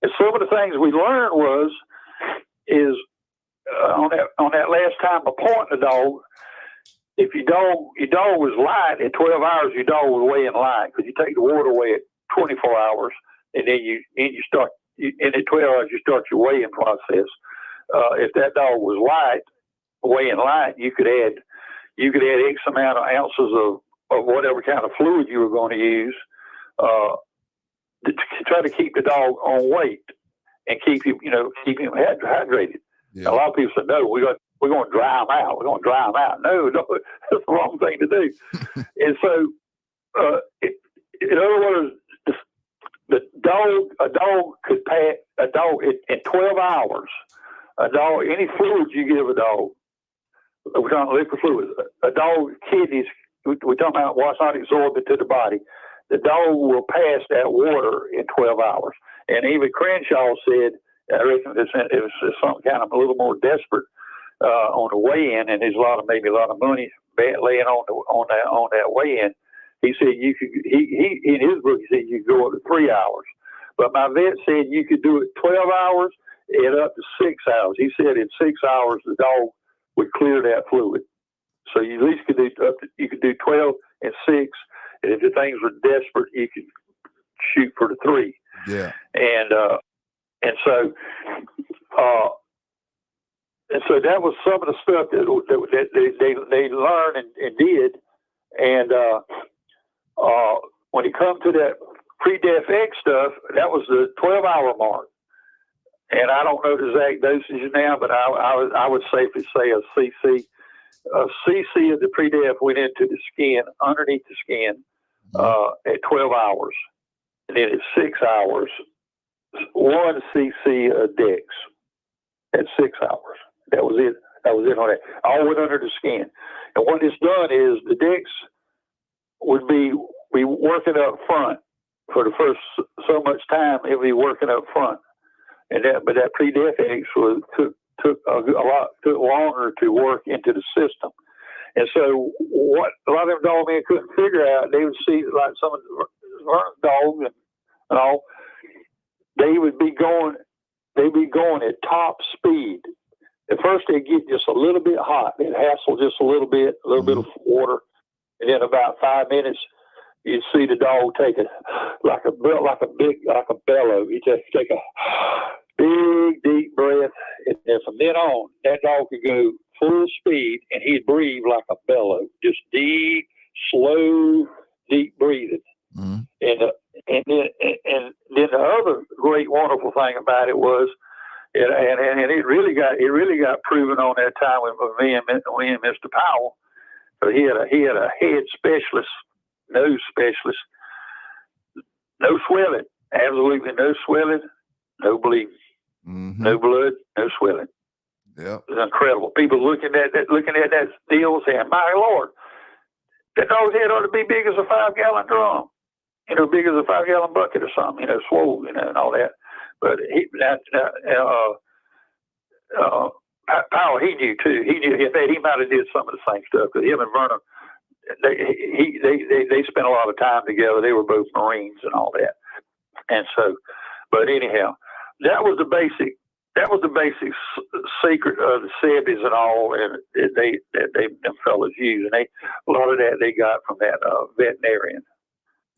And some of the things we learned is on that last time appointing the dog, if your dog was light, in 12 hours, your dog was weighing light, because you take the water away at 24 hours, and then you start, and at 12 hours, you start your weighing process. If that dog was weighing light, you could add X amount of ounces of whatever kind of fluid you were going to use to try to keep the dog on weight and keep him hydrated. Yeah. A lot of people said, no, we're going to dry them out. We're going to dry them out. No, that's the wrong thing to do. And so, in other words, a dog could pass in 12 hours. Any fluids you give a dog, we're talking liquid fluids. A dog kidneys, we're talking about what's not absorbed into the body. The dog will pass that water in 12 hours. And even Crenshaw said, I reckon it was something kind of a little more desperate on the weigh-in, and there's maybe a lot of money laying on that weigh-in. He said he in his book he said you could go up to 3 hours, but my vet said you could do it 12 hours and up to 6 hours. He said in 6 hours the dog would clear that fluid. So you at least could do 12 and 6, and if the things were desperate, you could shoot for the 3.
Yeah.
And so that was some of the stuff that they learned and did. And when it comes to that pre-def X stuff, that was the 12-hour mark. And I don't know the exact dosage now, but I would safely say a cc. A cc of the pre-def went into the skin, underneath the skin, at 12 hours. And then at 6 hours, 1 cc of Dex at 6 hours. That was it. That was it on that. All went under the skin. And what it's done is the Dex would be working up front for the first so much time. It would be working up front, but that pre-def X took longer to work into the system. And so what a lot of them dog men couldn't figure out, they would see like some of the dogs and all, they'd be going at top speed. At first they get just a little bit hot. They'd hassle just a little bit of water, and in about 5 minutes you'd see the dog take like a bellow. He just take a big deep breath, and from then on that dog could go full speed and he'd breathe like a bellow, just deep, slow, deep breathing. Mm-hmm. And then the other great, wonderful thing about it was, and it really got proven on that time with me and Mr. Powell, So he had a head specialist, nose specialist, no swelling, absolutely no swelling, no bleeding, no blood, no swelling.
Yep.
It was incredible. People looking at that deal saying, "My Lord, that dog's head ought to be big as a 5-gallon drum, big as a 5-gallon bucket or something, swole, and all that." But Powell, he knew too. He knew. In fact, he might have did some of the same stuff because him and Vernon, they spent a lot of time together. They were both Marines and all that. And so, but anyhow, that was the basic secret of the Sebbies and all, and them fellas used. And a lot of that they got from that veterinarian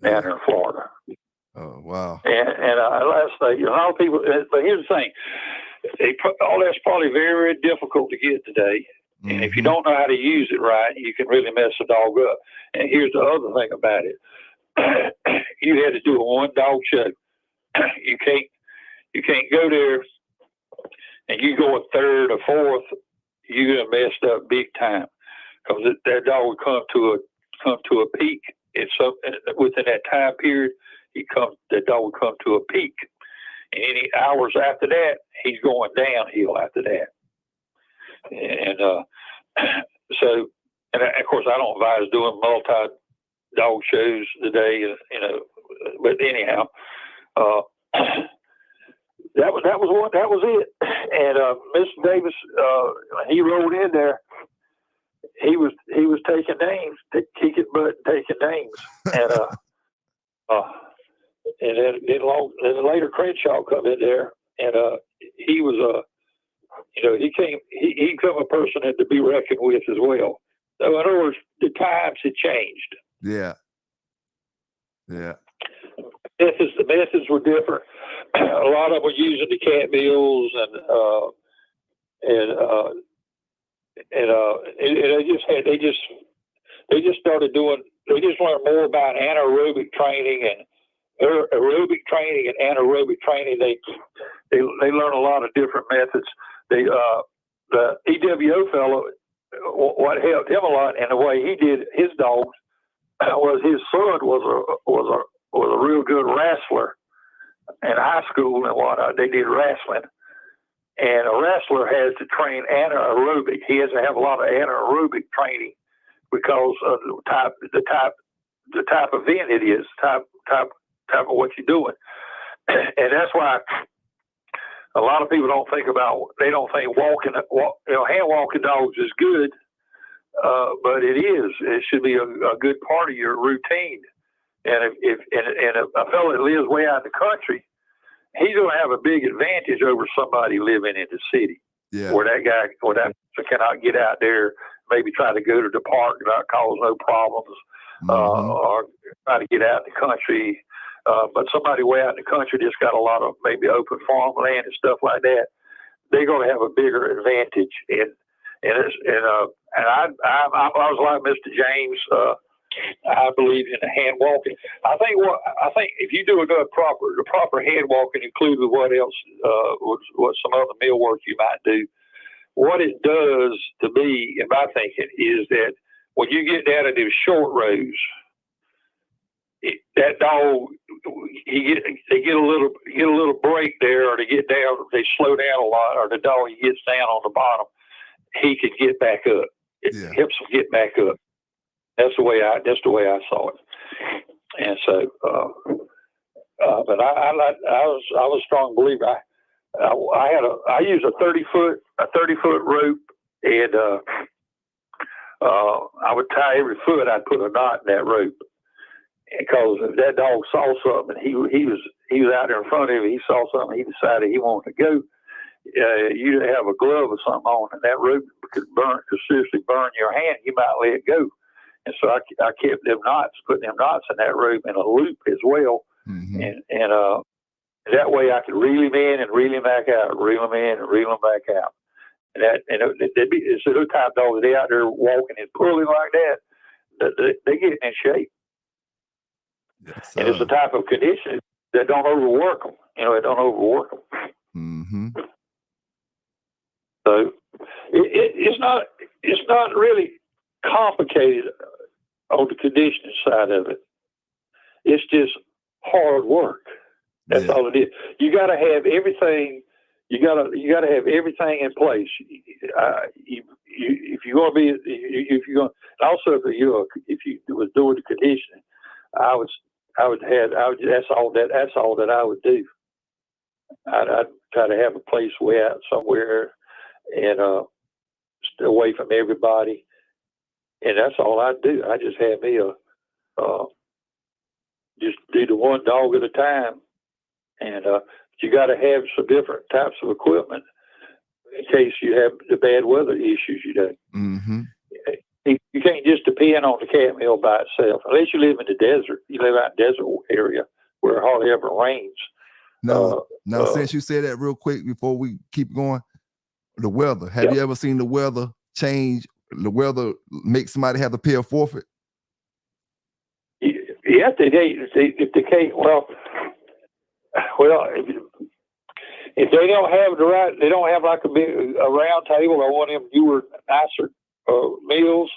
down there in Florida.
Oh, wow.
And last thing, a lot of people, but here's the thing. All that's probably very, very difficult to get today. And if you don't know how to use it right, you can really mess a dog up. And here's the other thing about it. You had to do a one-dog show. You can't go there and you go a third or fourth, you're gonna messed up big time. Because that dog would come to a peak. Within that time period, that dog would come to a peak. And any hours after that, he's going downhill after that. And so, and of course, I don't advise doing multi-dog shows today, but anyhow, that was it. And Mr. Davis, he rode in there. He was taking names, kicking butt, and taking names, and then later Crenshaw come in there, and he was he became a person to be reckoned with as well. So in other words, the times had changed.
Yeah.
The methods were different. A lot of them were using the cat bills they just started doing. They just learned more about anaerobic training and aerobic training and anaerobic training. They learn a lot of different methods. The EWO fellow, what helped him a lot in the way he did his dogs was his son was a real good wrestler in high school and whatnot. They did wrestling, and a wrestler has to train anaerobic. He has to have a lot of anaerobic training because of the type of event it is, type of what you're doing, and that's why a lot of people don't think hand walking dogs is good, but it is. It should be a good part of your routine. And if a fellow that lives way out in the country, he's going to have a big advantage over somebody living in the city, where that person cannot get out there, maybe try to go to the park, not cause no problems, or try to get out in the country. But somebody way out in the country just got a lot of maybe open farmland and stuff like that. They're going to have a bigger advantage. And I was like Mr. James. I believe in the hand walking. I think if you do the proper hand walking, included with what else, what some other meal work you might do, what it does to me, in my thinking, is that when you get down to those short rows, that dog, they get a little break there, or they get down, they slow down a lot, or the dog gets down on the bottom, he can get back up. It helps him get back up. That's the way I saw it. And so, but I was a strong believer. I used a 30-foot rope, and I would tie every foot. I'd put a knot in that rope, because if that dog saw something, he was out there in front of him. He saw something. He decided he wanted to go. You have a glove or something on, and that rope could seriously burn your hand. You might let it go. And so I kept putting them knots in that rope in a loop as well. And that way I could reel him in and reel him back out, reel him in and reel him back out. It's those type of dogs, they out there walking and pulling like that, they get in shape.
Yes,
and it's a type of condition that don't overwork them. It don't overwork them. So it's not really complicated on the conditioning side of it. It's just hard work. That's all it is. You got to have everything. You got to have everything in place. If you're going to be, if you're going, also if you was doing the conditioning, that's all that I would do. I'd try to have a place way out somewhere and stay away from everybody, and that's all I'd do. I just have me just do the one dog at a time, and you got to have some different types of equipment in case you have the bad weather issues. You know, you can't just depend on the cat mill by itself unless you live in the desert. You live out in the desert area where it hardly ever rains.
Now, since you said that real quick before we keep going, the weather. Have you ever seen the weather change? The weather make somebody have to pay a forfeit?
Yeah, if they can't, well, if they don't have the right, they don't have like a round table or one of them newer, nicer meals,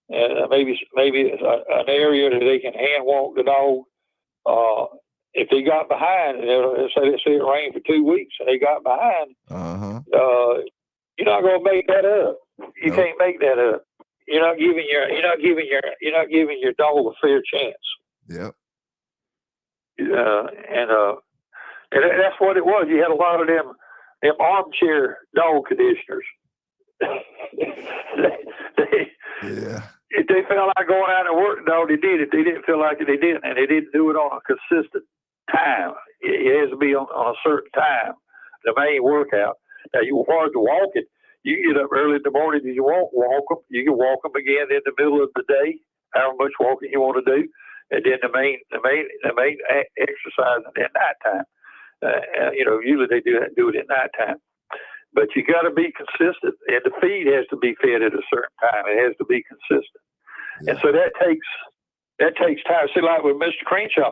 and maybe an area that they can hand walk the dog. If they got behind, say it rained for 2 weeks and they got behind, you're not going to make that up. You can't make that up. You're not giving your dog a fair chance.
Yep.
And that's what it was. You had a lot of them armchair dog conditioners. If they felt like going out and work, no, they did. If they didn't feel like it, they didn't, and they didn't do it on a consistent time. It has to be on a certain time. The main workout. Now, you hard to walk it. You get up early in the morning and you walk them. You can walk them again in the middle of the day, however much walking you want to do, and then the main exercise at nighttime. Usually they do it at nighttime. But you got to be consistent, and the feed has to be fed at a certain time. It has to be consistent, and so that takes time. See, like with Mr. Crenshaw,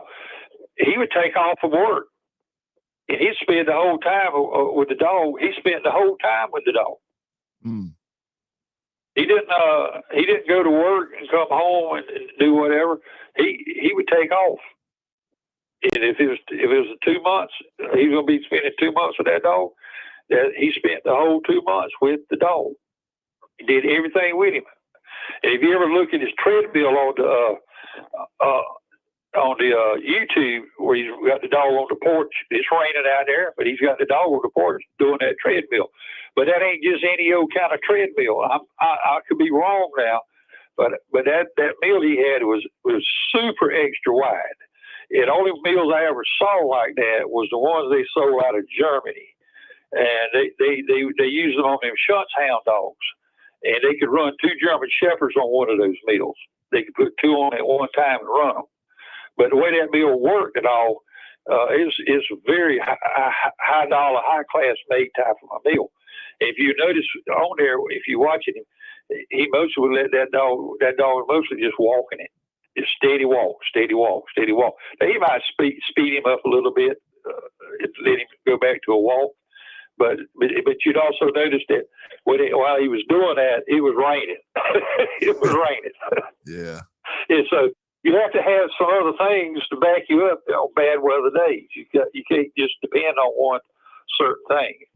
he would take off from work, and he'd spend the whole time with the dog. He spent the whole time with the dog. He didn't go to work and come home and do whatever. He would take off, and if it was 2 months, he's going to be spending 2 months with that dog. That he spent the whole 2 months with the dog. He did everything with him. And if you ever look at his treadmill on the YouTube, where he's got the dog on the porch, it's raining out there, but he's got the dog on the porch doing that treadmill. But that ain't just any old kind of treadmill. I could be wrong now, but that mill he had was super extra wide. And only mills I ever saw like that was the ones they sold out of Germany. And they used them on them Schutz hound dogs, and they could run 2 German Shepherds on one of those meals. They could put 2 on at one time and run them. But the way that meal worked at all is a very high dollar, high class made type of a meal. And if you notice on there, if you watching him, he mostly would let that dog mostly just walking it, just steady walk, steady walk, steady walk. Now, he might speed him up a little bit, let him go back to a walk. But you'd also notice that while he was doing that, it was raining. It was raining.
Yeah.
And so you have to have some other things to back you up on bad weather days. You can't just depend on one certain thing.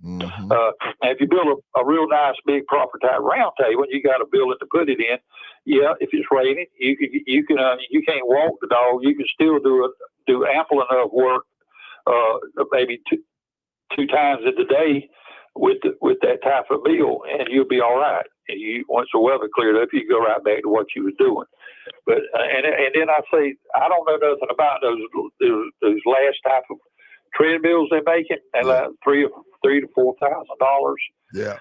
If you build a real nice big proper type round table, you got a building to put it in. Yeah, if it's raining, you can't walk the dog. You can still do ample enough work, maybe two times in the day with that type of meal, and you'll be all right. And once the weather cleared up, you go right back to what you were doing. But and then I say I don't know nothing about those last type of treadmills they're making, and like $3,000 to $4,000.
Yeah.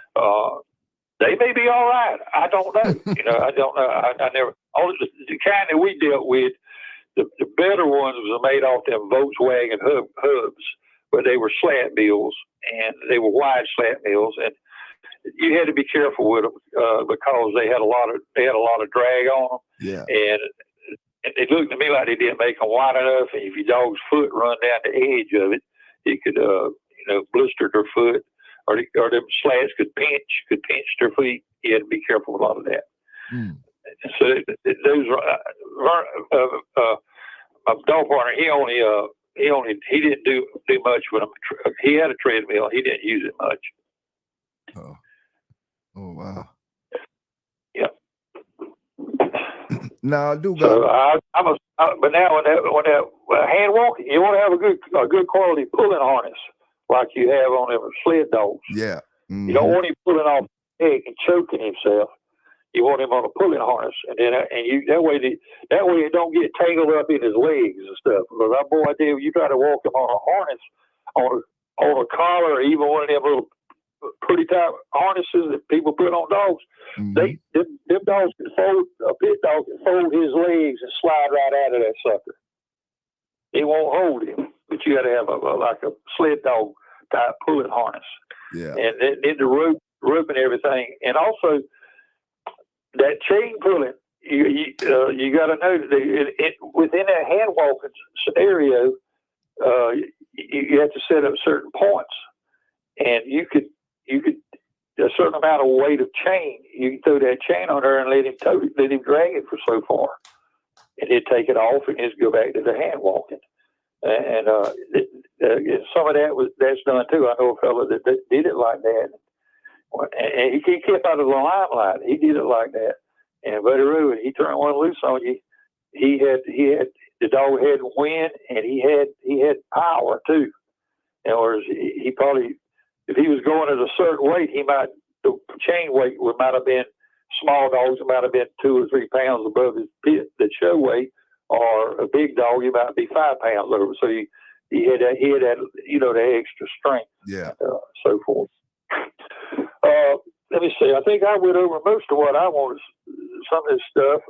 They may be all right. I don't know. I don't know. I never. Only the kind that we dealt with, the better ones was made off them Volkswagen hubs. But they were slat mills, and they were wide slat mills, and you had to be careful with them because they had a lot of drag on them.
Yeah.
And it looked to me like they didn't make them wide enough. And if your dog's foot run down the edge of it, it could blister their foot, or them slats could pinch their feet. You had to be careful with a lot of that. So those my dog partner, he didn't do much with them. He had a treadmill. He didn't use it much.
Oh wow.
Yeah.
Now I do got.
So but now when that hand walking, you want to have a good quality pulling harness like you have on them sled dogs.
Yeah. Mm-hmm.
You don't want him pulling off the egg and choking himself. You want him on a pulling harness, and then that way it don't get tangled up in his legs and stuff. Because I tell you try to walk him on a harness, on a collar, or even one of them little pretty tight harnesses that people put on dogs. Mm-hmm. Them dogs a pit dog can fold his legs and slide right out of that sucker. It won't hold him, but you got to have like a sled dog type pulling harness.
Yeah,
and then the rope and everything, and also that chain pulling. You got to know that within that hand walking scenario, you have to set up certain points, and you could a certain amount of weight of chain. You can throw that chain on there and let him drag it for so far, and he'd take it off and just go back to the hand walking. And some of that's done too. I know a fellow that did it like that, and he kept out of the limelight. He did it like that. And Buddy Roo, he turned one loose on you. He had the dog had wind, and he had power too. In other words, he probably, if he was going at a certain weight, the chain weight might have been, small dogs, it might have been 2 or 3 pounds above the show weight, or a big dog, he might be 5 pounds over. So he had that, the extra strength.
Yeah.
And so forth. Let me see. I think I went over most of what I wanted. Some of this stuff.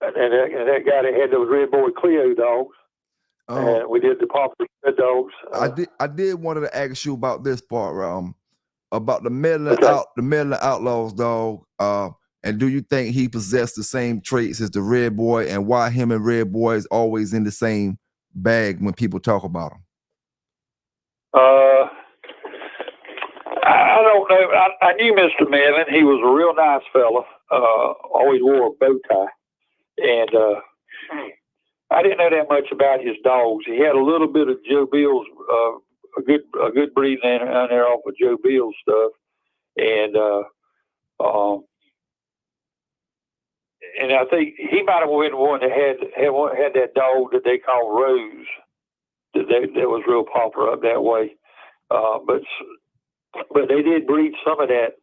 And that guy that had those Redboy Clio dogs. And we did the popular dogs.
I did wanted to ask you about this part, about the Medlin Outlaws dog. And do you think he possessed the same traits as the Redboy, and why him and Redboy is always in the same bag when people talk about him?
I don't know. I knew Mr. Medlin. He was a real nice fella. Always wore a bow tie. And I didn't know that much about his dogs. He had a little bit of Joe Bill's, a good breed in there off of Joe Bill's stuff. And I think he might have been the one that had that dog that they call Rose. That was real popular up that way. But they did breed some of that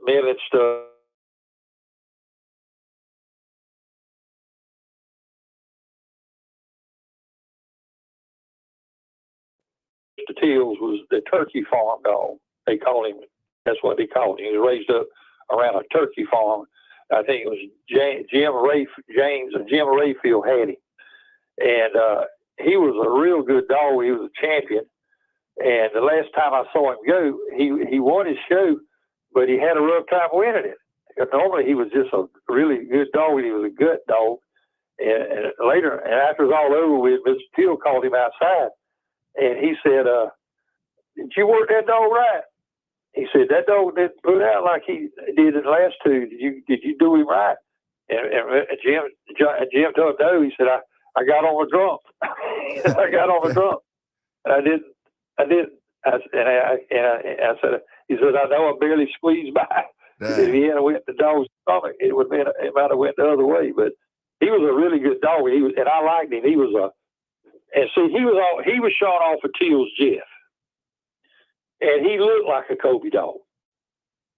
Medlin stuff. Mr. Tills was the turkey farm dog. They called him. That's what they called him. He was raised up around a turkey farm. I think it was Jim Rayfield had him, and he was a real good dog. He was a champion. And the last time I saw him go, he won his show, but he had a rough time winning it. Normally he was just a really good dog. He was a gut dog. And later, and after it was all over with, Mr. Till called him outside, and he said, "Did you work that dog right?" He said, "That dog didn't put out like he did in the last 2. Did you do him right?" And Jim told him no. He said, "I got on the drum. I got on the drum. And I didn't. I said, he said, I know I barely squeezed by. If he had went the dog's stomach, it might have went the other way. But he was a really good dog. And I liked him. He was showing off for Till's Jeff, and he looked like a Kobe dog.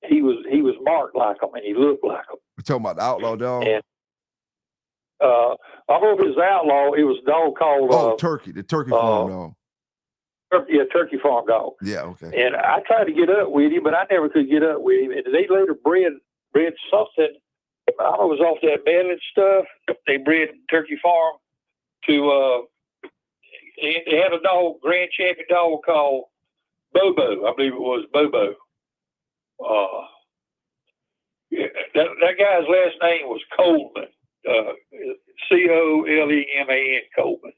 He was marked like him, and he looked like him.
We're talking about the outlaw dog.
And I hope his outlaw. It was a dog called
Turkey, the turkey farm dog.
Yeah, turkey farm dog.
Yeah, okay.
And I tried to get up with him, but I never could get up with him. And they later bred something. I was off that Medlin stuff. They bred turkey farm to. They had a dog, grand champion dog called Bobo. I believe it was Bobo. That guy's last name was Coleman. Coleman. Coleman.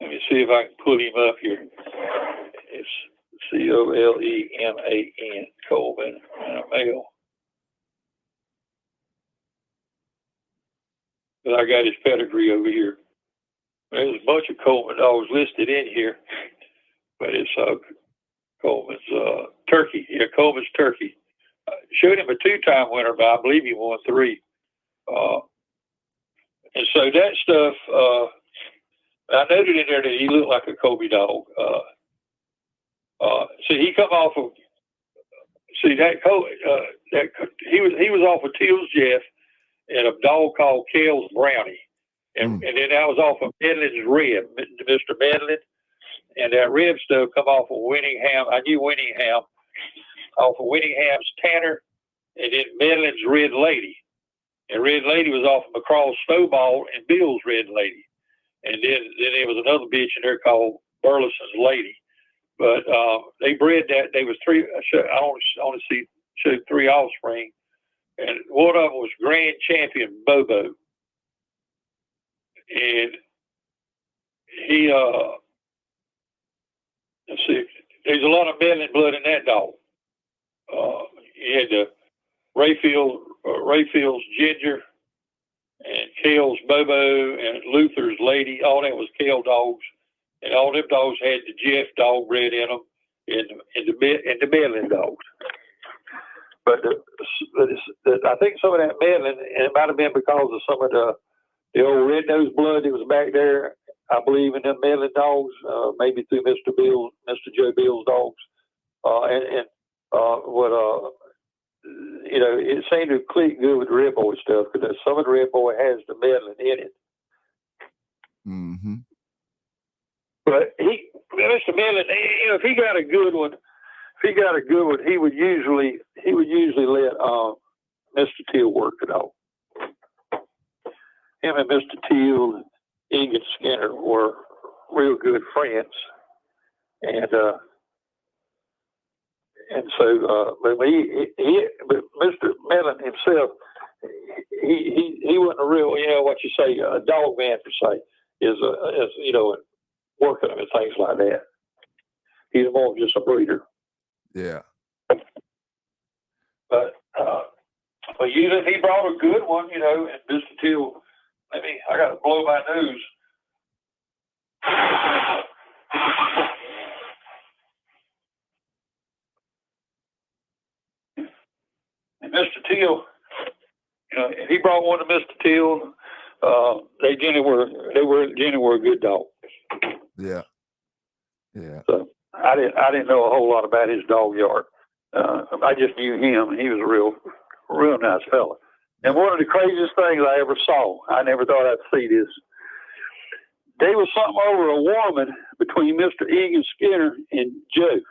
Let me see if I can pull him up here. It's Coleman, Coleman, and a male. But I got his pedigree over here. There's a bunch of Coleman dogs listed in here, but it's Coleman's turkey. Yeah, Coleman's turkey. Showed him a 2-time winner, but I believe he won 3. And so that stuff, I noted in there that he looked like a Kobe dog. So he come off of, see that he was off of Teal's Jeff and a dog called Kale's Brownie. And then I was off of Medlin's Rib, Mr. Medlin. And that rib stuff come off of Winningham. I knew Winningham off of Winningham's Tanner, and then Medlin's Red Lady. And Red Lady was off of McCraw's Snowball and Bill's Red Lady. And then there was another bitch in there called Burleson's Lady. But they bred that. They was 3. I only showed 3 offspring. And one of them was Grand Champion Bobo. And he, let's see, there's a lot of Medlin blood in that dog. He had the Rayfield's Ginger and Kale's Bobo and Luther's Lady. All that was Kale dogs. And all them dogs had the Jeff dog bred in them and the Medlin dogs. But I think some of that Medlin, and it might have been because of some of the old red-nosed blood that was back there, I believe, in them Medlin dogs, maybe through Mr. Joe Bill's dogs. It seemed to click good with the Redboy stuff because some of the Redboy has the Medlin in it.
Mm-hmm.
But Mr. Medlin, if he got a good one, he would usually let Mr. Teal work it out. Him and Mr. Teal and Egan Skinner were real good friends, and so but Mr. Medlin himself, he wasn't a real, what you say, a dog man per se, is working them and things like that. He's more of just a breeder.
Yeah.
But usually if he brought a good one, and Mr. Teal, I got to blow my nose. And Mr. Teal, if he brought one to Mr. Teal, they generally were a good dog.
Yeah. Yeah.
So I didn't know a whole lot about his dog yard. I just knew him, and he was a real nice fella. And one of the craziest things I ever saw, I never thought I'd see this. There was something over a woman between Mr. Egan Skinner and Joe.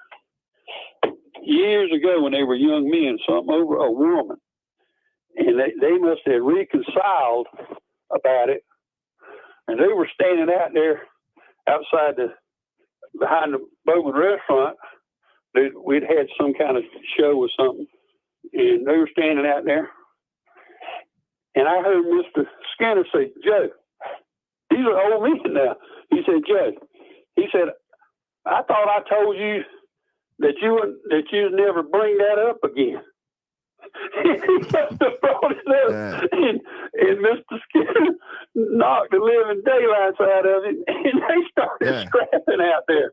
Years ago when they were young men, something over a woman. And they must have reconciled about it. And they were standing out there outside behind the Bowman restaurant. We'd had some kind of show or something. And they were standing out there. And I heard Mr. Skinner say, Joe, these are old men now. He said, Joe, he said, I thought I told you that you'd never bring that up again. He must have brought it up. And Mr. Skinner knocked the living daylights out of it, and they started scrapping out there.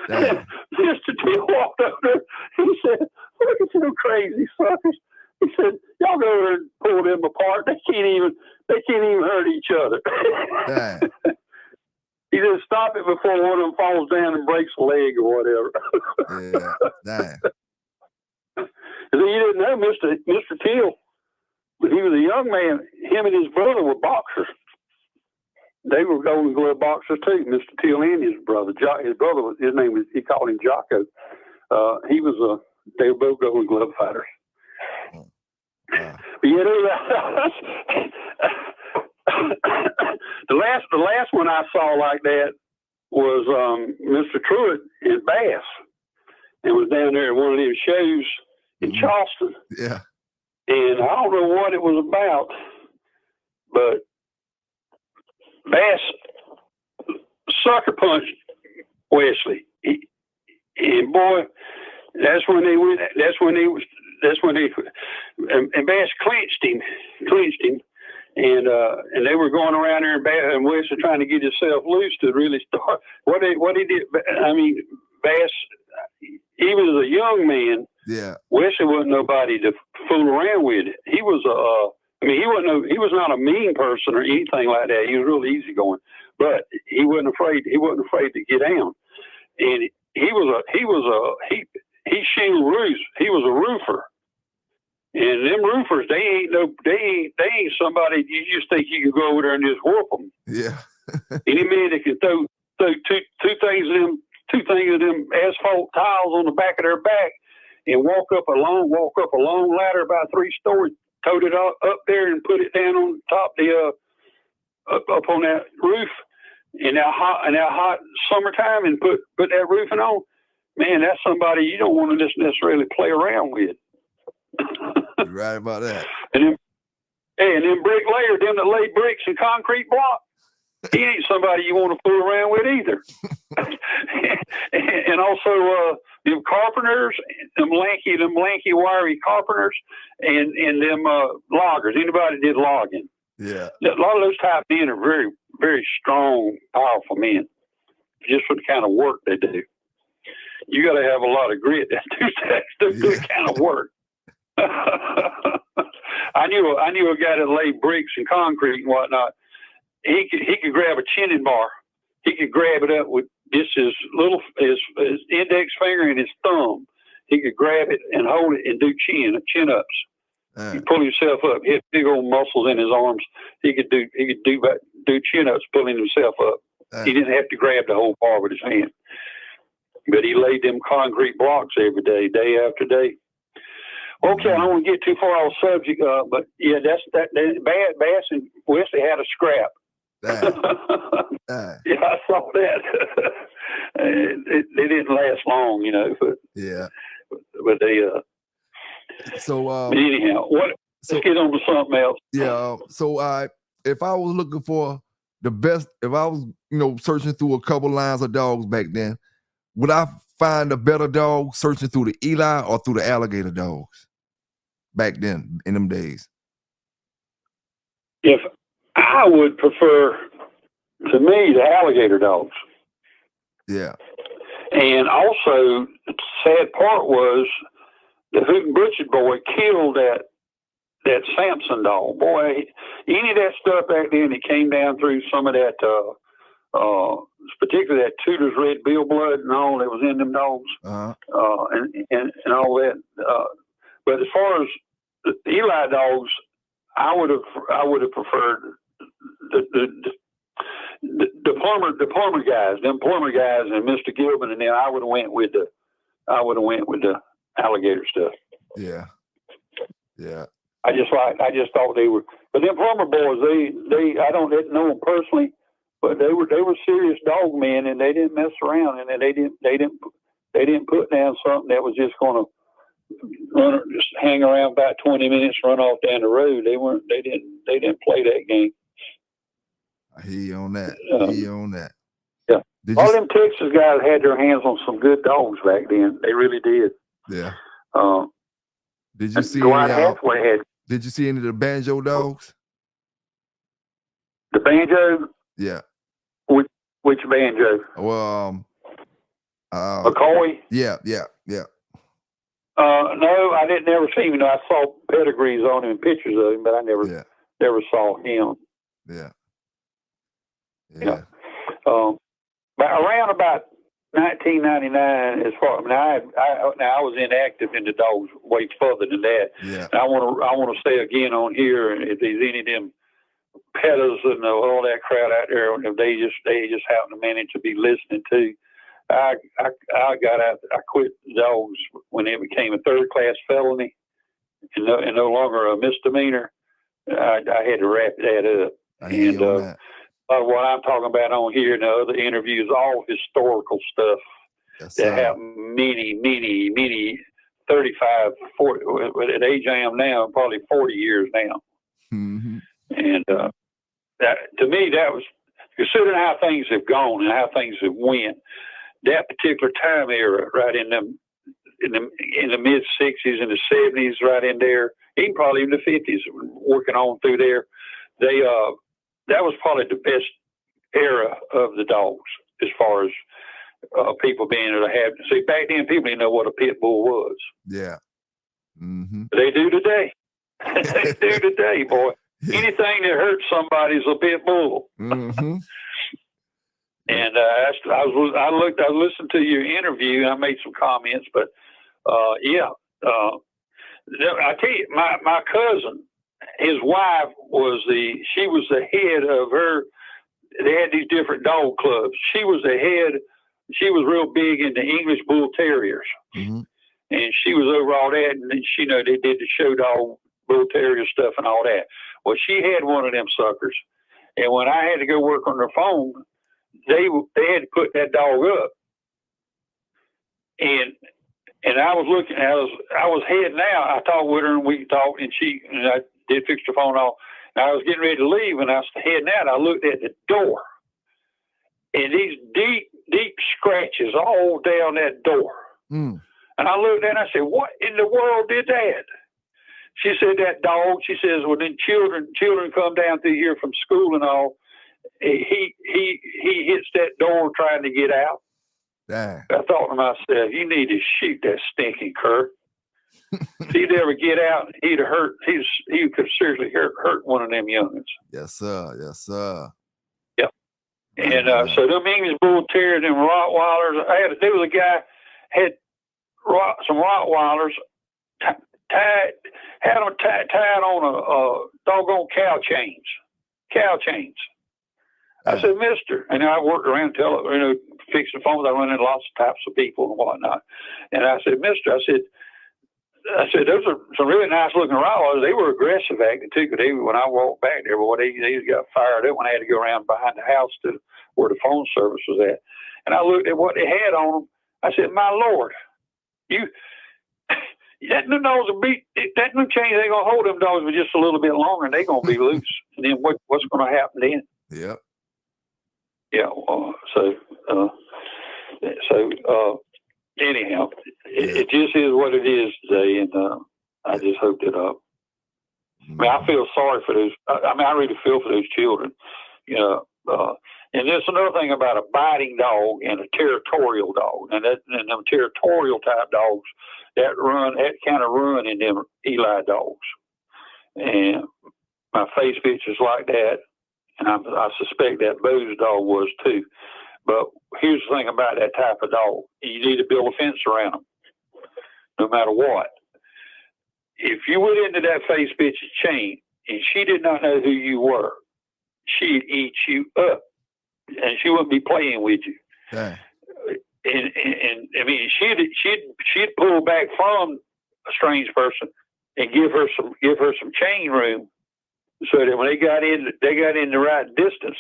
Mr. T walked over there. He said, look at you crazy suckers. He said, y'all go over and pull them apart. They can't even hurt each other. He said, stop it before one of them falls down and breaks a leg or whatever. You didn't know Mr. Teal, but he was a young man. Him and his brother were boxers. They were Golden Glove boxers too. Mr. Teal and his brother. He called him Jocko. They were both Golden Glove fighters. But the last one I saw like that was Mr. Truitt in Bass. It was down there at one of these shows in Charleston.
Yeah.
And I don't know what it was about, but Bass sucker punched Wesley. And boy, that's when they went. And Bass clinched him, and they were going around there, and Wes was trying to get himself loose to really start. What he did, I mean, Bass, even as a young man,
yeah,
Wesley wasn't nobody to fool around with. He was he was not a mean person or anything like that. He was real easygoing, but he wasn't afraid to get down. And he shingled roofs. He was a roofer. And them roofers, they ain't somebody you just think you can go over there and just whoop them.
Yeah.
Any man that can throw two things of them asphalt tiles on the back of their back and walk up a long ladder about 3 stories, tote it up there and put it down on top up on that roof in that hot summertime and put that roofing on. Man, that's somebody you don't want to just necessarily play around with.
You're right about that.
And then bricklayers, them that lay bricks and concrete block, he ain't somebody you want to fool around with either. And also them carpenters, them lanky wiry carpenters, and them loggers. Anybody did logging?
Yeah.
A lot of those type men are very, very strong, powerful men, just for the kind of work they do. You got to have a lot of grit to do that kind of work. I knew a guy that laid bricks and concrete and whatnot. He could grab a chinning bar. He could grab it up with just his index finger and his thumb. He could grab it and hold it and do chin ups. He'd pull himself up. He had big old muscles in his arms. He could do chin ups, pulling himself up. He didn't have to grab the whole bar with his hand. But he laid them concrete blocks every day, day after day. Okay, I don't want to get too far off subject, but yeah, Bass and Wesley had a scrap. Yeah, I saw that. They didn't last long, you know. But
yeah.
But they.
So.
But anyhow, let's get on to something else.
Yeah. So if I was looking for the best, if I was searching through a couple lines of dogs back then, would I find a better dog searching through the Eli or through the alligator dogs back then in them days?
If I would prefer, to me, the alligator dogs.
Yeah.
And also, the sad part was the Hoot and Butchered boy killed that Samson dog. Boy, any of that stuff back then, it came down through some of that, particularly that Tudor's red bill blood and all that was in them dogs, and all that. But as far as the Eli dogs, I would have preferred the plumber guys, and Mr. Gilman, and then I would have went with the alligator stuff.
Yeah. Yeah.
I just thought they were, but them plumber boys, they I don't know them personally, but they were serious dog men, and they didn't mess around, and they didn't put down something that was just going to just hang around about 20 minutes, run off down the road. They didn't play that game.
I hear you on that.
Yeah. All them Texas guys had their hands on some good dogs back then. They really did.
Yeah.
Did you see
any of the banjo dogs?
The banjo?
Yeah.
Which banjo?
Well,
McCoy?
Yeah.
No, I didn't never see him. I saw pedigrees on him and pictures of him, but I never saw him.
Yeah.
But around about 1999, as far I was inactive in the dogs way further than that.
Yeah.
I want to say again on here, if there's any of them peddlers and all that crowd out there, if they just happen to manage to be listening to. I got out. I quit dogs when it became a 3rd-class felony and no longer a misdemeanor. I had to wrap that up. And what I'm talking about on here and the other interviews, all historical stuff that happened many 35, 40. At the age I am now, probably 40 years now.
Mm-hmm.
And that, to me, that was, considering how things have gone and how things have went. that particular time era, right in the mid 60s and the 70s, right in there, even probably in the 50s, working on through there. They that was probably the best era of the dogs as far as people being able to have. See, back then people didn't know what a pit bull was.
Yeah. Mm-hmm.
They do today. They do today, boy.
Yeah.
Anything that hurts somebody is a pit bull.
Mm-hmm.
And I listened to your interview, and I made some comments, but I tell you, my cousin, his wife she was the head of her. They had these different dog clubs. She was the head. She was real big into English Bull Terriers,
mm-hmm.
and she was over all that. And she, they did the show dog Bull Terrier stuff and all that. Well, she had one of them suckers, and when I had to go work on their phone, they had to put that dog up, and I was looking. I was heading out. I talked with her, and we talked, and I did fix the phone off. And I was getting ready to leave, and I was heading out. I looked at the door, and these deep scratches all down that door. Mm. And I looked at it, and I said, "What in the world did that?" She said, "That dog." She says, "When then children come down through here from school and all, he hits that door trying to get out." Dang. I thought to myself, "You need to shoot that stinking cur." If he'd ever get out, he'd have hurt. He could seriously hurt one of them youngins.
Yes, sir. Yes, sir.
Yep. And so them English Bull Terriers, them Rottweilers. There was a guy had some Rottweilers had them tied on a doggone cow chains. I said, "Mister," and I worked around fixing phones. I run into lots of types of people and whatnot. And I said, "Mister," I said, "Those are some really nice looking Rottweilers. They were aggressive acting too. Because when I walked back there, boy, they got fired up when I had to go around behind the house to where the phone service was at. And I looked at what they had on them. I said, "My Lord, that new dogs will be that new chain. They're gonna hold them dogs for just a little bit longer, and they're gonna be loose. And then what's gonna happen then?"
Yep.
Yeah. Anyhow, it just is what it is today, and I just hooked it up. I mean, I feel sorry for those. I really feel for those children. And there's another thing about a biting dog and a territorial dog, and them territorial type dogs that kind of run in them Eli dogs. And my face picture's like that, and I suspect that Boo's dog was too. But here's the thing about that type of dog. You need to build a fence around them, no matter what. If you went into that face bitch's chain and she did not know who you were, she'd eat you up, and she wouldn't be playing with you. Yeah. And I mean, she'd pull back from a strange person and give her some chain room, so that when they got in the right distance,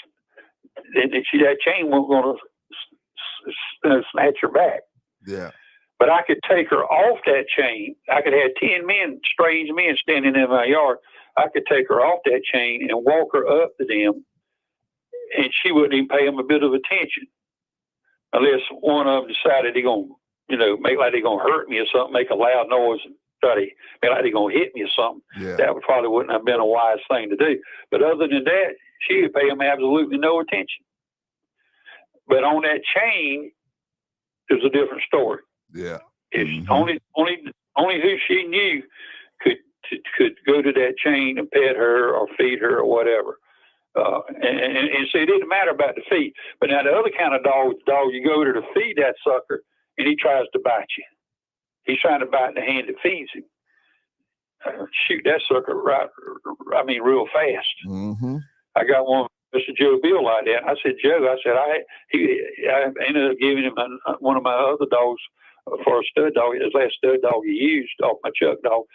then that chain wasn't going to snatch her back. Yeah. But I could take her off that chain. I could have 10 strange men standing in my yard. I could take her off that chain and walk her up to them, and she wouldn't even pay them a bit of attention, unless one of them decided they're going to, make like they're going to hurt me or something, make a loud noise and try to make like they're going to hit me or something. Yeah. That probably wouldn't have been a wise thing to do. But other than that, she would pay them absolutely no attention. But on that chain, there's a different story. Yeah. It's only who she knew could go to that chain and pet her or feed her or whatever. And see, it didn't matter about the feed. But now the other kind of dog you go to feed that sucker, and he tries to bite you. He's trying to bite the hand that feeds him. Shoot that sucker real fast. Mm-hmm. I got one, Mr. Joe Bill, like that. I said, "Joe," I ended up giving him one of my other dogs for a stud dog. His last stud dog he used off my Chuck dog.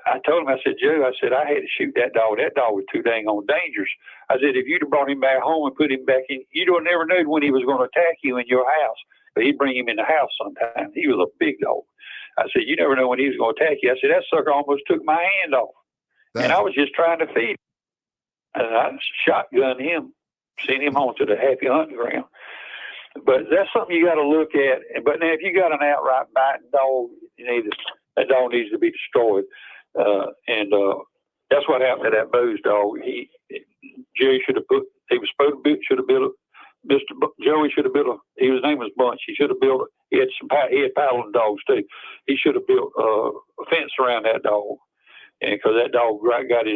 I told him, I said, "Joe," "I had to shoot that dog. That dog was too dang on dangerous." I said, "If you'd have brought him back home and put him back in, you'd have never known when he was going to attack you in your house. But he'd bring him in the house sometimes. He was a big dog." I said, "You never know when he was going to attack you." I said, "That sucker almost took my hand off." Damn. And I was just trying to feed him. And I shotgunned him, sent him on to the happy hunting ground. But that's something you got to look at. But now, if you got an outright biting dog, that dog needs to be destroyed. And that's what happened to that Bose dog. Jerry should have put. He was supposed to should have built. Joey should have built his name was Bunch. He should have built. He had paddling dogs too. He should have built a fence around that dog, and because that dog got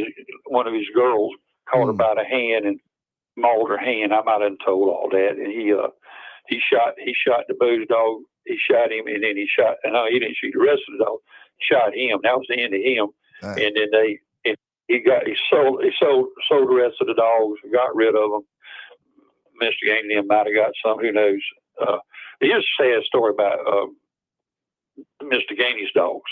one of his girls caught her by the hand and mauled her hand. I might have told all that, and he shot the Bose dog. He shot him, and then he didn't shoot the rest of the dog. He shot him. That was the end of him. And then he sold the rest of the dogs and got rid of them. Mr. Gainey might have got some. Who knows? Here's a sad story about Mr. Gainey's dogs.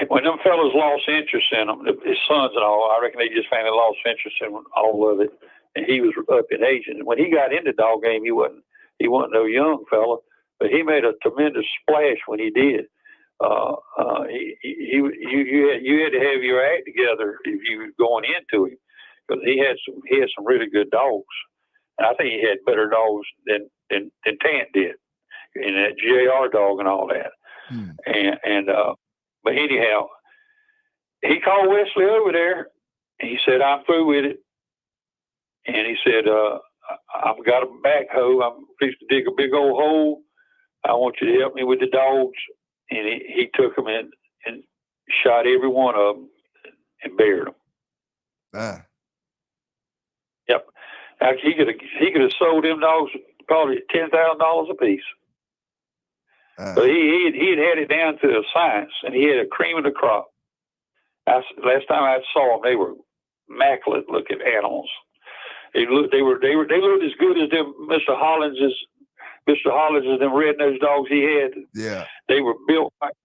When them fellas lost interest in them, his sons and all, I reckon they just finally lost interest in all of it. And he was up in age. And when he got into dog game, he wasn't no young fella, but he made a tremendous splash when he did. You had to have your act together if you were going into him, because he had some really good dogs, and I think he had better dogs than Tant did, and that JR dog and all that. But anyhow, he called Wesley over there, and he said, "I'm through with it," and he said, "I've got a backhoe. I'm fixing to dig a big old hole. I want you to help me with the dogs." And he took them and shot every one of them and buried them. Yep. Now, he could have sold them dogs probably $10,000 a piece. But he had it down to a science, and he had a cream of the crop. Last time I saw them, they were immaculate looking animals. They looked as good as them Mr. Hollins's them red-nosed dogs he had.
Yeah.
They were built like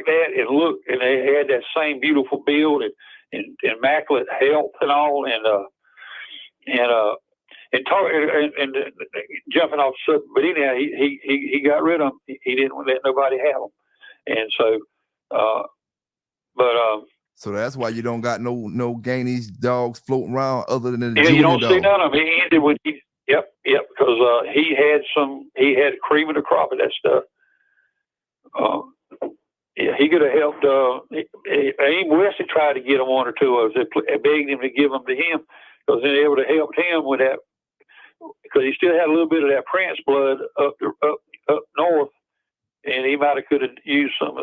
that, and they had that same beautiful build and immaculate health and all, and jumping off. But anyhow, he got rid of them. He didn't let nobody have them, and so,
so that's why you don't got no Gainey's dogs floating around other than the
you don't
dog.
see none of them. He ended with because he had cream of the crop of that stuff. He could have helped. Aim Wesley tried to get him one or two of us. They begged him to give them to him, because then they would have helped him with that, because he still had a little bit of that Prince blood up north, and he might have could have used some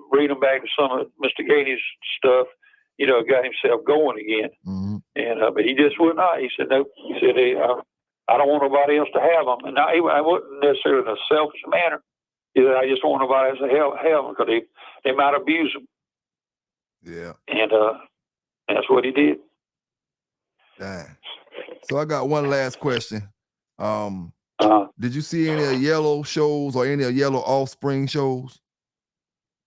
bring him back to some of Mr. Gainey's stuff, got himself going again.
Mm-hmm.
And but he just would not. He said no. He said, "Hey, I don't want nobody else to have them." And I wasn't necessarily in a selfish manner. He said, "I just don't want nobody else to have them, because they might abuse them."
Yeah.
And that's what he did.
Dang. So I got one last question. Did you see any of Yellow shows or any of Yellow offspring shows?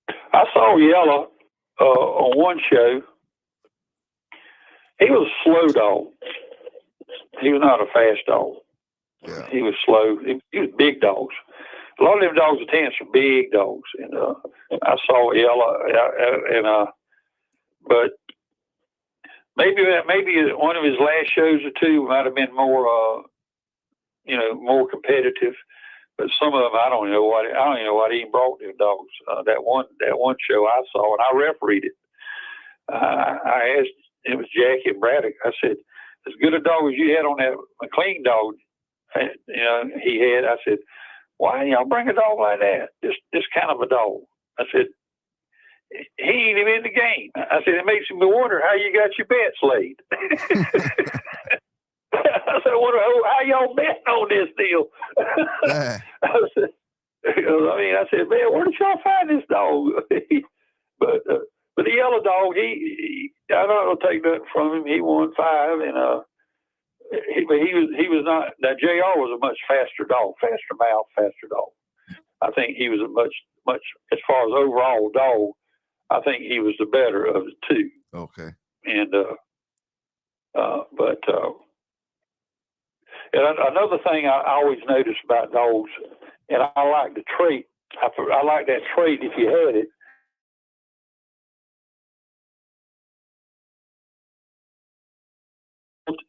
I saw Yellow on one show. He was a slow dog. He was not a fast dog.
Yeah.
He was slow. He was big dogs. A lot of them dogs are tends for big dogs. And I saw Yellow, but maybe one of his last shows or two might have been more, more competitive. But some of them, I don't even know what he brought them dogs. That one show I saw, and I refereed it. I asked, it was Jackie and Braddock. I said, "As good a dog as you had on that McLean dog, he had." I said, "Why y'all bring a dog like that? This kind of a dog?" I said, "He ain't even in the game." I said, "It makes me wonder how you got your bets laid." I said, "How y'all betting on this deal?" I said, "Man, where did y'all find this dog?" But the Yellow dog, I'm not gonna take nothing from him. He won 5, and he was not. Now JR was a much faster dog, faster mouth, faster dog. I think he was a much as far as overall dog. I think he was the better of the two.
Okay.
And and another thing I always notice about dogs, and I like the trait. I like that trait if you had it.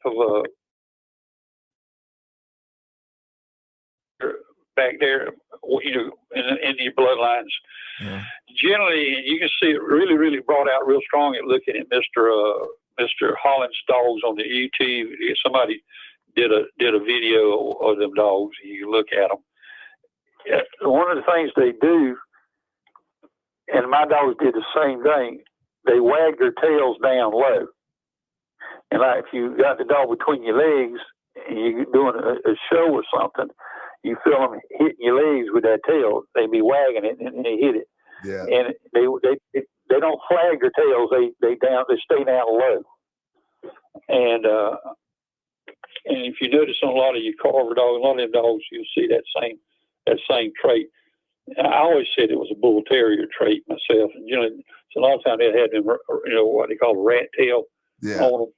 Of back there, in your bloodlines.
Yeah.
Generally, you can see it really, really brought out real strong at looking at Mr. Holland's dogs on the YouTube. Somebody did a video of them dogs. You can look at them. Yeah, one of the things they do, and my dogs did the same thing, they wag their tails down low. And like if you got the dog between your legs and you're doing a show or something, you feel them hitting your legs with that tail. They be wagging it and they hit it.
Yeah.
And they don't flag their tails. They stay down low. And if you notice on a lot of your Carver dogs, a lot of them dogs, you'll see that same trait. And I always said it was a bull terrier trait myself. And so a lot of times they had them, what they call a rat tail on them.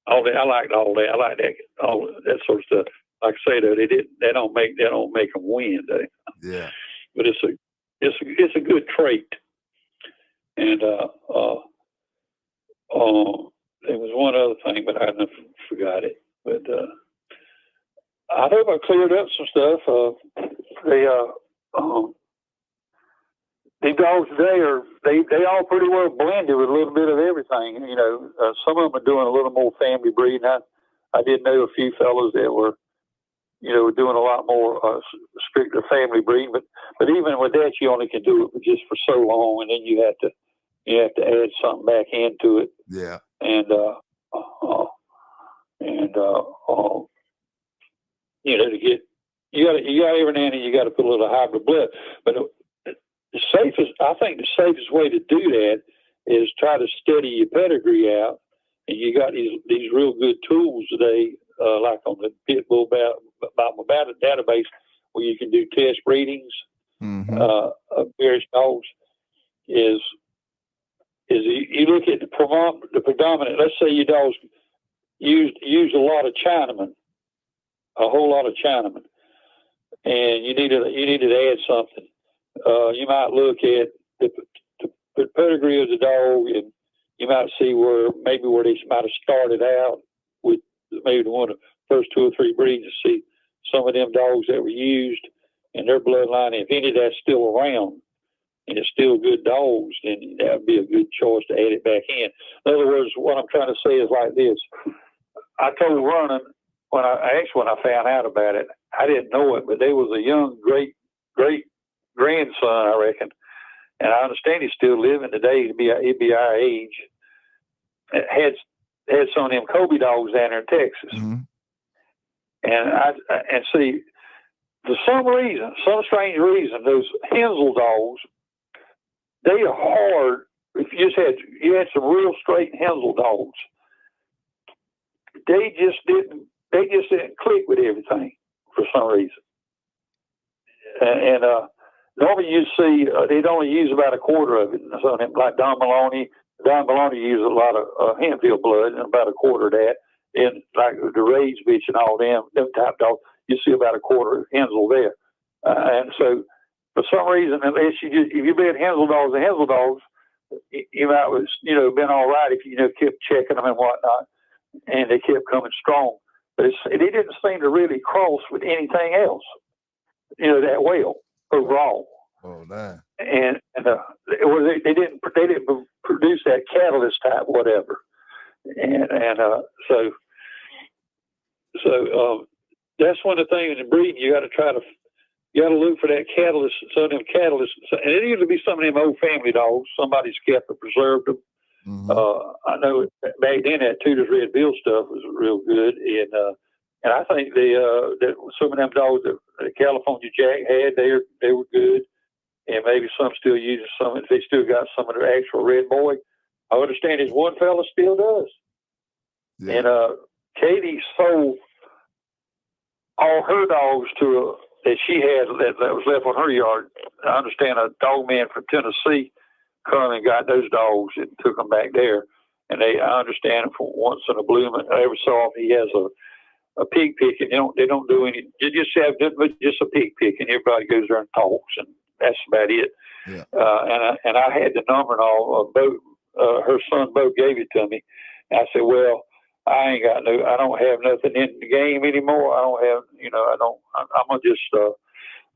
All that, I liked all that. I like that, all that sort of stuff. Like I say though, they don't make them win.
Yeah.
But it's a good trait. And there was one other thing, but I forgot it. But I hope I cleared up some stuff. These dogs today they all pretty well blended with a little bit of everything. Some of them are doing a little more family breeding. I did know a few fellows that were, doing a lot more stricter family breeding. But even with that, you only can do it just for so long, and then you have to add something back into it.
Yeah.
And to get you got every now and then you got to put a little hybrid blood, but I think the safest way to do that is try to study your pedigree out, and you got these real good tools today, like on the Pitbull Battle database, where you can do test breedings of various dogs. Is you look at the predominant. Let's say your dogs use a lot of Chinaman, a whole lot of Chinaman, and you needed to add something. You might look at the pedigree of the dog, and you might see where they might have started out with maybe one of the first 2 or 3 breeds, to see some of them dogs that were used in their bloodline. If any of that's still around and it's still good dogs, then that would be a good choice to add it back in. In other words, what I'm trying to say is like this. I told Vernon when I found out about it, I didn't know it, but there was a young great grandson, I reckon, and I understand he's still living today. He'd be our age. Had some of them Kobe dogs down there in Texas, and see, for some strange reason, those Hensel dogs, they are hard. If you had some real straight Hensel dogs, they just didn't click with everything for some reason, and normally you see they'd only use about a quarter of it. So like Don Maloney used a lot of Hanfield blood, and about a quarter of that. And like the Rage Bitch and all them type dogs, you see about a quarter of Hensel there. And so for some reason, unless if you been Hensel dogs, you might have been all right if you kept checking them and whatnot, and they kept coming strong. But they didn't seem to really cross with anything else, that well overall.
Oh, man.
And they didn't produce that catalyst type whatever, and so that's one of the things in breeding. You got to look for that catalyst. Some of them catalysts, and it used to be some of them old family dogs. Somebody's kept or preserved them. I know back then that Tudor's Red Bill stuff was real good, and I think that some of them dogs that the California Jack had, they were good, and maybe some still using some. If they still got some of their actual Redboy, I understand his one fella still does. Yeah. And Katie sold all her dogs that she had that was left on her yard. I understand a dog man from Tennessee come and got those dogs and took them back there. And I understand for once in a blue moon, every so often he has a pig picking. They don't do any. You just have just a pig picking. Everybody goes there and talks, and that's about it.
Yeah.
And I had the number and all. Her son Bo gave it to me. And I said, well, I don't have nothing in the game anymore. I don't have, I'm gonna just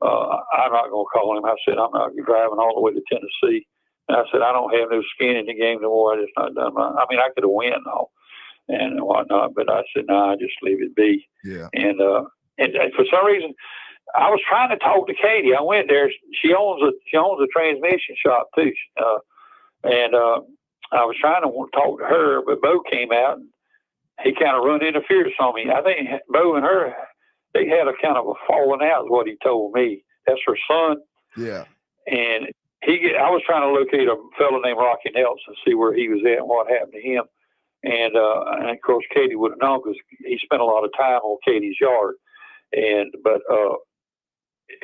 I'm not going to call him. I said, I'm not driving all the way to Tennessee. And I said, I don't have no skin in the game no more. I just not done my, I mean, I could have won and all and whatnot, but I said, no, I just leave it be.
Yeah.
And for some reason, I was trying to talk to Katie. I went there. She owns a transmission shop too. And I was trying to talk to her, but Bo came out and he kind of run interference on me. I think Bo and her, they had a kind of a falling out is what he told me. That's her son.
Yeah.
And I was trying to locate a fellow named Rocky Nelson, see where he was at and what happened to him. And of course, Katie would have known because he spent a lot of time on Katie's yard. But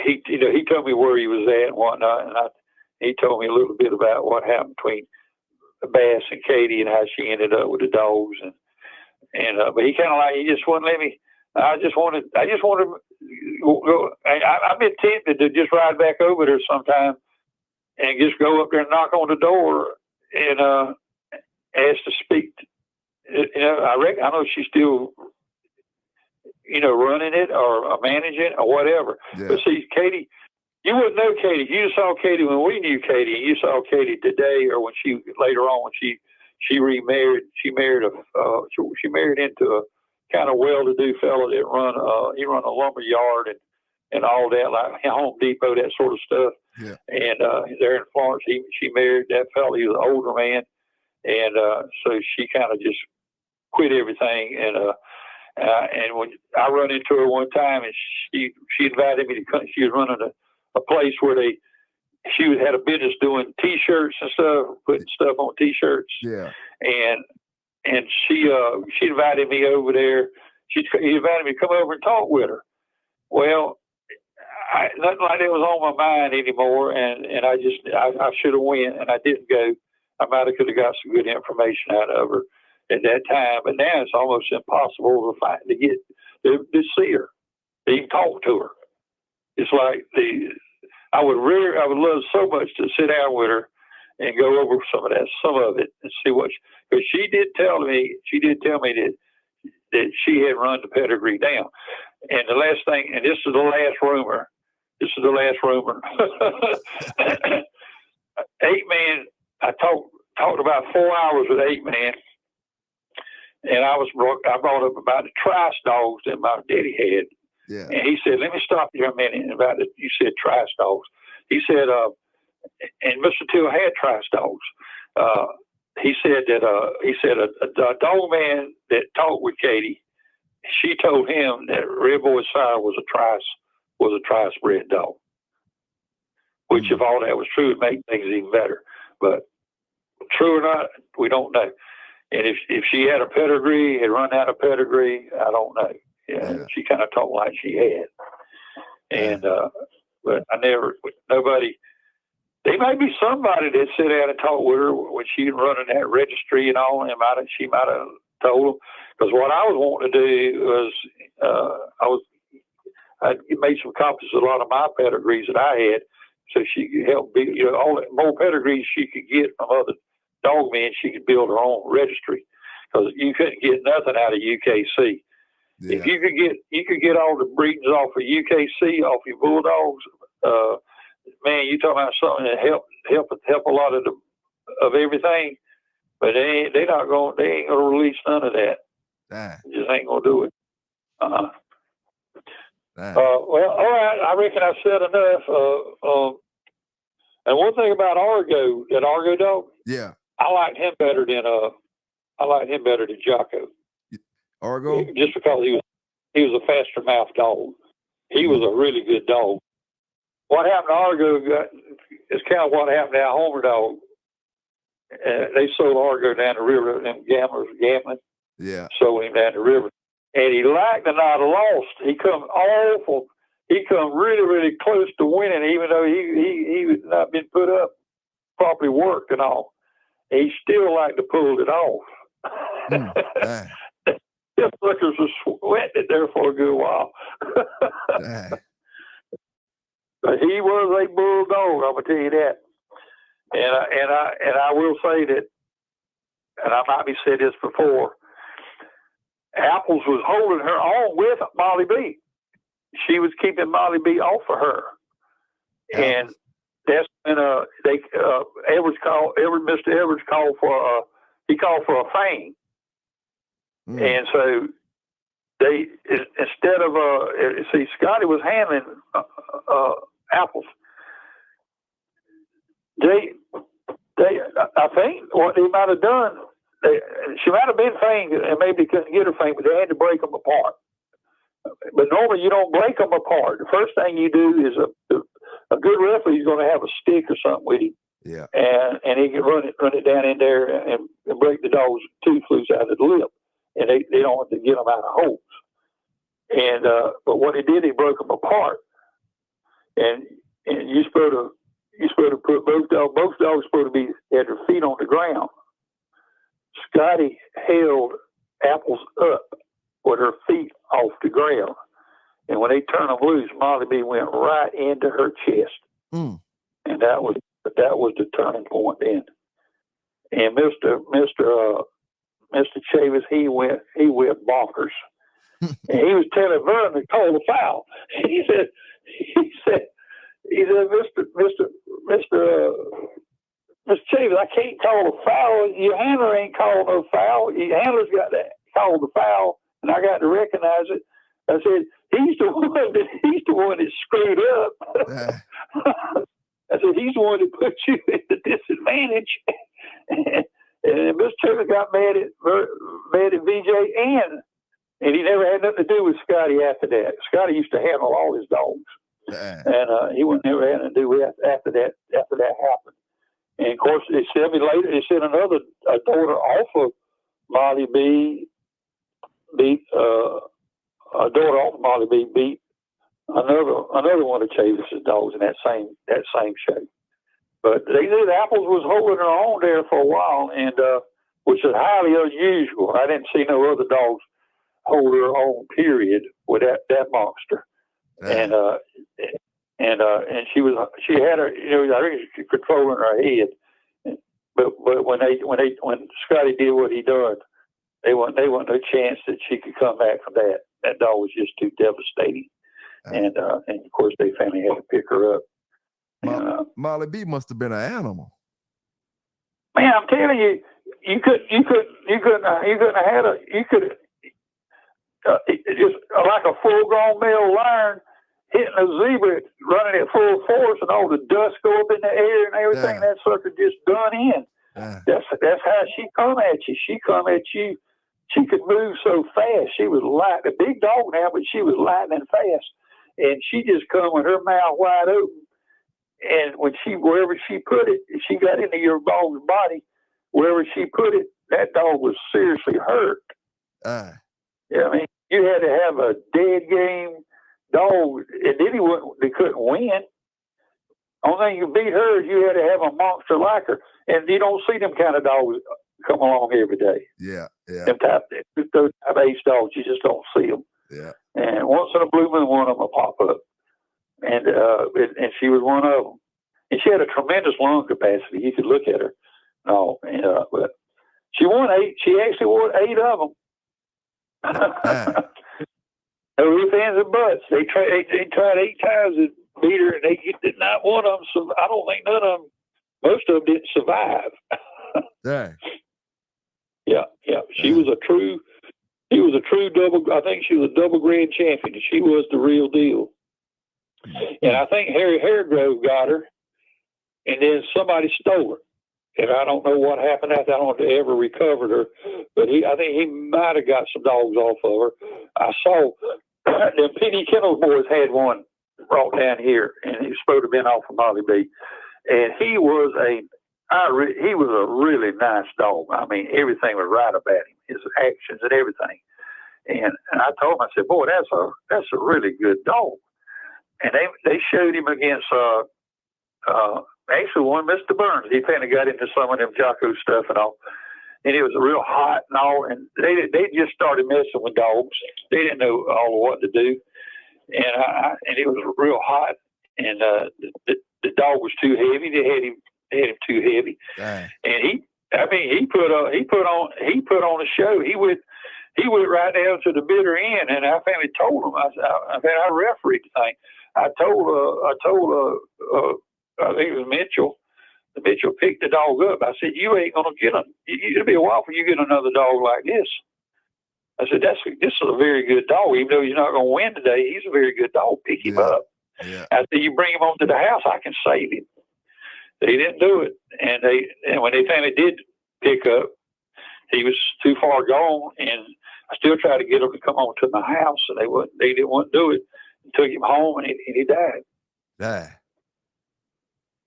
he told me where he was at and whatnot. And he told me a little bit about what happened between Bass and Katie and how she ended up with the dogs. But he kind of he just wouldn't let me. I just wanted to go. I've been tempted to just ride back over there sometime and just go up there and knock on the door and ask to speak. I know she's still, running it or managing it or whatever.
Yeah.
But see, Katie, you wouldn't know Katie. You saw Katie when we knew Katie, and you saw Katie today or when she later on when she remarried. She married into a kind of well-to-do fellow that he run a lumber yard and all that, like Home Depot, that sort of stuff.
Yeah. And
there in Florence, she married that fellow. He was an older man, and so she kind of just quit everything. And when I run into her one time, and she invited me to come. She was running a place where she had a business doing T-shirts and stuff, putting stuff on T-shirts.
Yeah.
And she invited me over there. She invited me to come over and talk with her. Well, nothing like that was on my mind anymore, and I should have went, and I didn't go. I might have could have got some good information out of her at that time, but now it's almost impossible to get to see her, to even talk to her. It's like I would love so much to sit down with her and go over some of it, and see because she did tell me that she had run the Pedigree down. And the last thing, and this is the last rumor. 8-Man, I talked about 4 hours with 8-Man, and I brought up about the trice dogs that my daddy had.
Yeah.
And he said, let me stop you a minute about it. You said trice dogs. He said, and Mr. Till had trice dogs. He said a dog man that talked with Katie, she told him that Redboy's sire was a trice bred dog. Which, if all that was true, it'd make things even better. But true or not, we don't know. And if she had had run out of pedigree, I don't know. Yeah. She kind of talked like she had. And but nobody. There may be somebody that sit down and talk with her when she was running that registry and all, and she might have told them. Because what I was wanting to do was, I made some copies of a lot of my pedigrees that I had, so she could help all the more pedigrees she could get from other dog men. She could build her own registry, because you couldn't get nothing out of UKC. Yeah. If you could get all the breedings off of UKC, off your Bulldogs, man, you talking about something that help a lot of everything, but they ain't gonna release none of that. Just ain't gonna do it. Well, all right. I reckon I've said enough. And one thing about Argo, that Argo dog,
yeah,
I liked him better than Jocko.
Argo,
just because he was a faster mouth dog. He was a really good dog. What happened to Argo is kind of what happened to our Homer dog. They sold Argo down the river, them gamblers gambling.
Yeah.
Sold him down the river. And he liked the night lost. He come awful. He come really, really close to winning, even though he was not been put up, properly worked and all. He still liked to pull it off. Them suckers was sweating there for a good while. But he was a bulldog, I'm gonna tell you that. And I will say that, and I might be said this before. Apples was holding her on with Molly B. She was keeping Molly B off of her. and that's when Mr. Edwards called for a fang, and so they instead of Scotty was handling apples. I think what they might have done, she might have been fanged and maybe couldn't get her fanged, but they had to break them apart. But normally you don't break them apart. The first thing you do is a good referee is going to have a stick or something with him.
Yeah.
And he can run it down in there and break the dog's tooth loose out of the lip. And they don't want to get them out of holes. And but what he did, he broke them apart. And you're supposed to put both dogs supposed to be had their feet on the ground. Scotty held Apples up with her feet off the ground. And when they turned them loose, Molly B went right into her chest. And that was the turning point then. And Mr. Chavis, he went bonkers. And he was telling Vern to call the foul. He said, Mr. Chavis, I can't call a foul. Your handler ain't calling no foul. Your handler's got to call the foul, and I got to recognize it. I said, he's the one that screwed up. I said, he's the one that put you at the disadvantage. And Mr. Chavis got mad at VJ, and he never had nothing to do with Scotty after that. Scotty used to handle all his dogs. And he never had to do with after that happened. And of course, they sent me later. They sent a daughter off of Molly B. Beat a daughter off of Molly B. Beat another one of Chavis's dogs in that same show. But they knew the Apples was holding her own there for a while, and which is highly unusual. I didn't see no other dogs hold her own. Period with that monster. And she had her, I think she was controlling her head. But when Scotty did what he done, they want no chance that she could come back from that. That dog was just too devastating. And of course they finally had to pick her up.
Molly B must have been an animal.
Man, I'm telling you, you could have had just like a full-grown male lion hitting a zebra, running at full force, and all the dust go up in the air and everything. That sucker just done in. That's how she come at you. She come at you. She could move so fast. She was light, a big dog now, but she was lightning fast, and she just come with her mouth wide open. And wherever she put it, she got into your dog's body. Wherever she put it, that dog was seriously hurt. Yeah, I mean, you had to have a dead game dog, and then they couldn't win. Only thing you beat her is you had to have a monster like her, and you don't see them kind of dogs come along every day.
Yeah.
Those type of ace dogs, you just don't see them.
Yeah.
And once in a blue moon, one of them will pop up, and she was one of them. And she had a tremendous lung capacity. You could look at her. But she won 8. She actually won 8 of them. No ifs, ands, and buts. They tried 8 times to beat her, and they did not one of them. So I don't think none of them. Most of them didn't survive. Yeah. She was a true double. I think she was a double grand champion. She was the real deal. And I think Harry Haregrove got her, and then somebody stole her. And I don't know what happened after. I don't know if they ever recovered her, but I think he might have got some dogs off of her. I saw the Pedigree Kennel boys had one brought down here, and he was supposed to have been off of Molly B. And he was a really nice dog. I mean, everything was right about him, his actions and everything. And I told him, I said, boy, that's a really good dog. And they showed him against actually one Mr. Burns. He kind of got into some of them Jocko stuff and all. And it was real hot and all. And they just started messing with dogs. They didn't know all what to do. And it was real hot. And the dog was too heavy. They had him too heavy. And he put on a show. He he went right down to the bitter end, and I finally told him. I refereed the thing. I think it was Mitchell. Mitchell picked the dog up. I said, "You ain't gonna get him. It'll be a while before you get another dog like this." I said, "This is a very good dog. Even though you're not gonna win today, he's a very good dog. Pick him up."
Yeah.
I said, "You bring him onto the house, I can save him." They didn't do it, and when they finally did pick up, he was too far gone, and I still tried to get him to come on to my house, and they didn't want to do it. Took him home, and he died.
Yeah.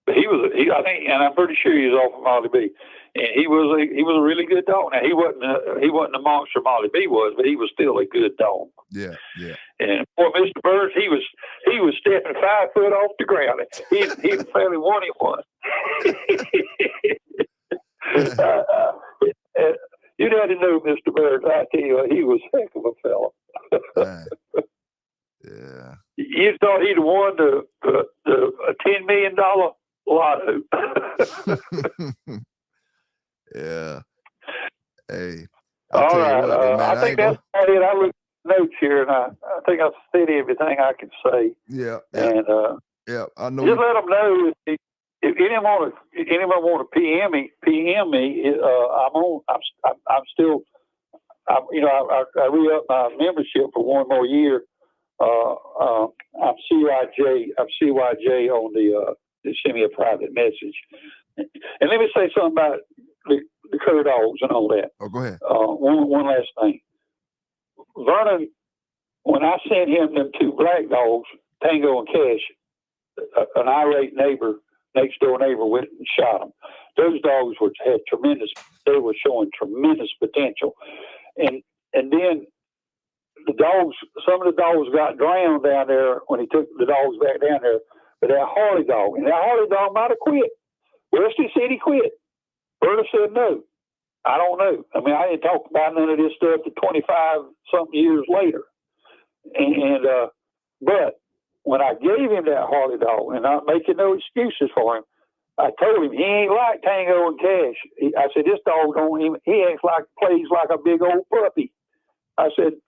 But I think, and I'm pretty sure he was off of Molly B. And he was a really good dog. Now he wasn't the monster Molly B was, but he was still a good dog.
Yeah, yeah.
And poor Mr. Burns, he was stepping 5 foot off the ground. He fairly won him one. You'd have to know Mr. Burns. I tell you, he was a heck of a fella.
Yeah.
You thought he'd won the $10 million lotto.
Yeah. Hey.
All right. I think that's about it. I looked at notes here, and I think I've said everything I can say.
Yeah.
And
I know.
Just let them know if anyone want to PM me. I'm still. I re-upped my membership for one more year. I'm CYJ. I'm CYJ on they send me a private message. And let me say something about the cur dogs and all that.
Oh, go ahead.
One last thing. Vernon, when I sent him them 2 black dogs, Tango and Cash, an irate next door neighbor went and shot them. Those dogs they were showing tremendous potential. And then some of the dogs got drowned down there when he took the dogs back down there. But that Harley dog might have quit. Westy said he quit. Berta said no. I don't know. I mean, I didn't talk about none of this stuff to 25-something years later. But when I gave him that Harley dog, and not making no excuses for him, I told him he ain't like Tango and Cash. I said, this dog he plays like a big old puppy. I said,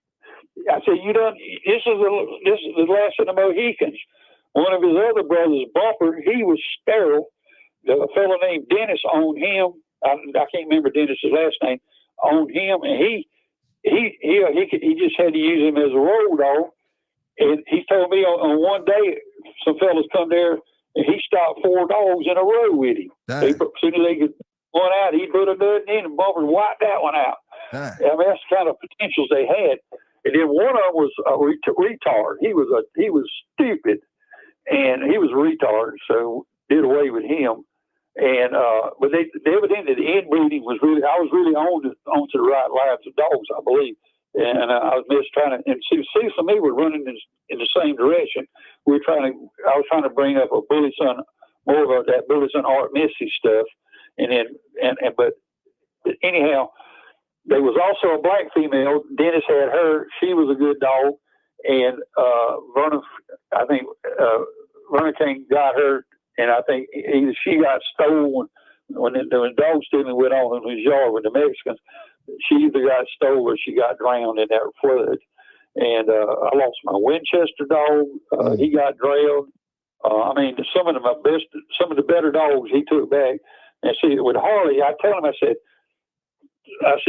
you done. This is the last of the Mohicans. One of his other brothers, Bumper, he was sterile. A fellow named Dennis owned him. I can't remember Dennis's last name. Owned him, and he just had to use him as a road dog. And he told me on one day, some fellas come there, and he stopped 4 dogs in a row with him. As soon as they could one out, he'd put a nut in, and Bumper wiped that one out. I mean, that's the kind of potentials they had. And then one of them was a retard. He was stupid, and he was a retard, so did away with him. And but evidently the inbreeding was I was really onto the right lines of dogs, I believe. And I was trying to, and Cecil and me were running in the same direction. I was trying to bring up a Bully Son, more of that Bully Son Art Missy stuff, but anyhow. There was also a black female. Dennis had her. She was a good dog. And Vernon King got her, and I think either she got stolen when dog stealing went on in his yard with the Mexicans. She either got stolen or she got drowned in that flood. And I lost my Winchester dog. He got drowned. I mean, some of the better dogs he took back. And see, with Harley, I tell him, I said,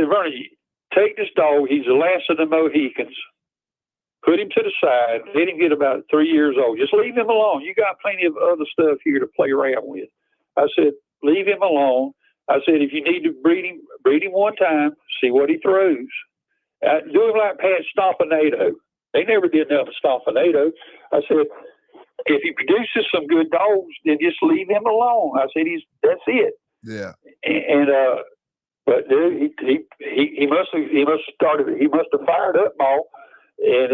Vernon, take this dog. He's the last of the Mohicans. Put him to the side. Let him get about 3 years old. Just leave him alone. You got plenty of other stuff here to play around with. I said, leave him alone. I said, if you need to breed him one time, see what he throws. Do him like Pat Stompanato. They never did nothing with Stompanato. I said, if he produces some good dogs, then just leave him alone. I said, that's it.
Yeah.
But he must have fired up Maul, and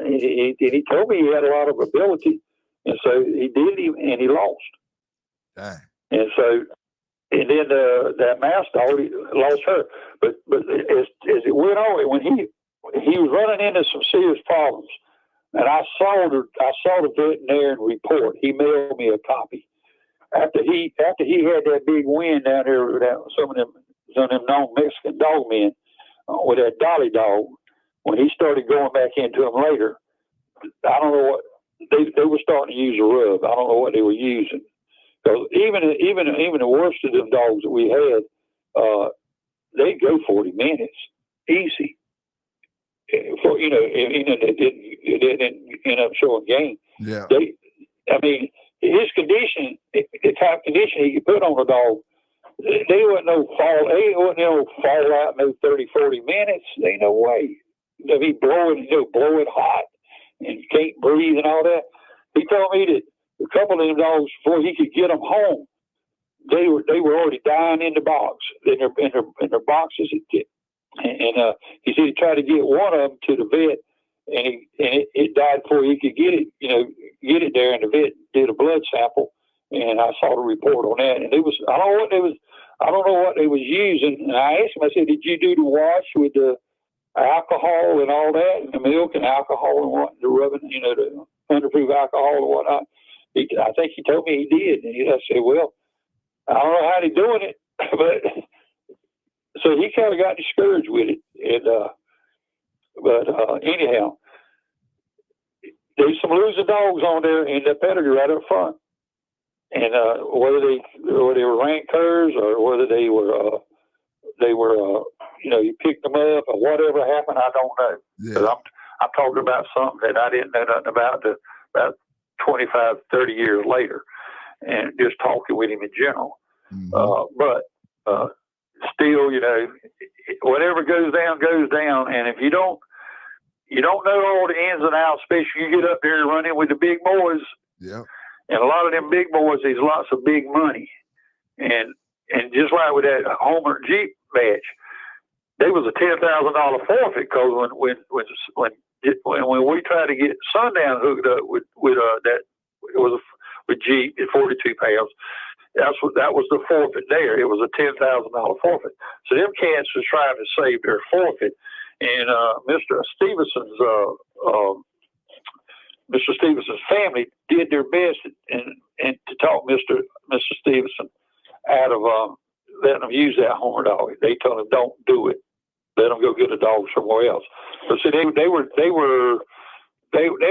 he told me he had a lot of ability, and so he did, and he lost.
Dang.
And so, and then that mouse dog lost her. But as it went on, when he was running into some serious problems, and I saw the veterinarian report. He mailed me a copy after he had that big win down there with some of them known Mexican dog men. with that Dolly dog, when he started going back into them later, I don't know what they were starting to use a rub. I don't know what they were using. Because even the worst of them dogs that we had, they'd go 40 minutes easy. For it didn't end up showing game.
Yeah.
I mean, his condition, the type of condition he could put on a dog, they wasn't no fall out no 30, 40 minutes. There ain't no way. They'd be blowing hot, and you can't breathe and all that. He told me that a couple of them dogs, before he could get them home, they were already dying in the box, in their boxes. And he said he tried to get one of them to the vet, and it died before he could get it there. And the vet did a blood sample, and I saw the report on that. And I don't know what they was using. And I asked him, I said, did you do the wash with the alcohol and all that, and the milk and alcohol and what, the rubbing, the underproof alcohol and whatnot? I think he told me he did. And I said, well, I don't know how they're doing it, but so he kind of got discouraged with it. And but anyhow, there's some losing dogs on there in the pedigree right up front. And whether they were ranked curs or whether they were you picked them up or whatever happened, I don't know.
Yeah.
I'm talking about something that I didn't know nothing about about 25, 30 years later, and just talking with him in general.
Mm-hmm.
But still, whatever goes down. And if you don't know all the ins and outs, especially you get up there and run in with the big boys.
Yeah.
And a lot of them big boys, there's lots of big money. And just like with that Homer Jeep match, there was a $10,000 forfeit because when we tried to get Sundown hooked up with that, it was with Jeep at 42 pounds. That was the forfeit there. It was a $10,000 forfeit. So them cats was trying to save their forfeit, and Mr. Stevenson's family did their best and to talk Mr. Stevenson out of letting them use that Homer dog. They told him, don't do it. Let them go get a dog somewhere else. So see, they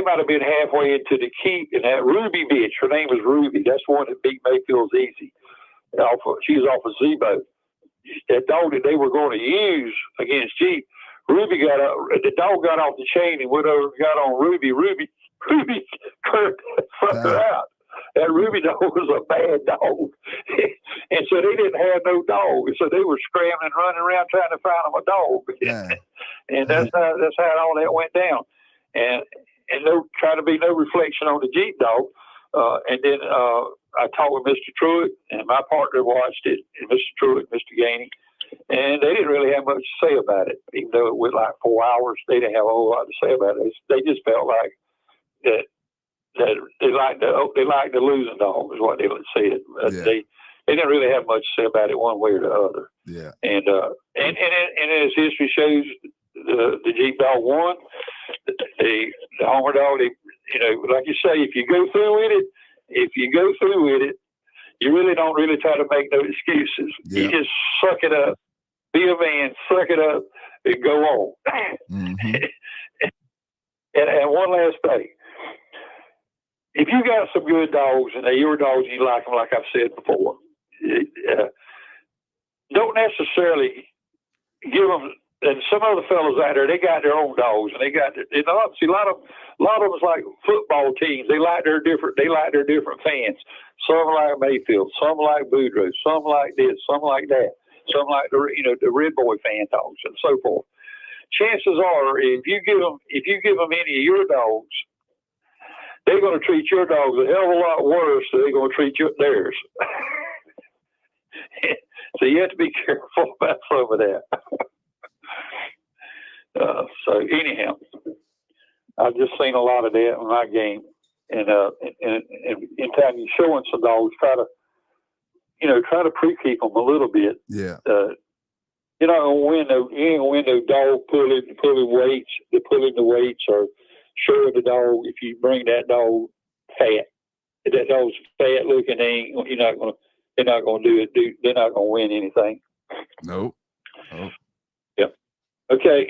might have been halfway into the keep, and that Ruby bitch, her name was Ruby. That's the one that beat Mayfield's Easy. She's off of Zebo. That dog that they were going to use against Jeep, the dog got off the chain and went over, got on Ruby. Ruby fucked her out. That Ruby dog was a bad dog. And so they didn't have no dog. So they were scrambling, running around trying to find them a dog.
Yeah.
And that's how all that went down. And trying to be no reflection on the Jeep dog. And then I talked with Mr. Truitt, and my partner watched it, and Mr. Truitt, Mr. Gainey, and they didn't really have much to say about it. Even though it went like 4 hours, they didn't have a whole lot to say about it. They just felt like that they liked the losing dog is what they said.
Yeah.
They didn't really have much to say about it one way or the other.
Yeah.
And as history shows, the Jeep dog won. The Homer dog, like you say, if you go through with it, you really don't really try to make no excuses. Yeah. You just suck it up, be a man, suck it up, and go on.
Mm-hmm.
and one last thing. If you got some good dogs and they're your dogs and you like them, like I've said before, don't necessarily give them. And some other fellows out there, they got their own dogs, and see a lot of them is like football teams. They like their different fans. Some like Mayfield, some like Boudreaux, some like this, some like that, some like the Redboy fan dogs and so forth. Chances are, if you give them any of your dogs, they're going to treat your dogs a hell of a lot worse than they're going to treat theirs. So you have to be careful about some of that. So anyhow, I've just seen a lot of that in my game, and anytime you're showing some dogs, try to pre-keep them a little bit.
Yeah.
You're not gonna win no dog pulling weights, pulling the weights, or showing the dog if you bring that dog fat. If that dog's fat looking, they're not gonna do it. They're not gonna win anything.
Nope.
Yep. Okay.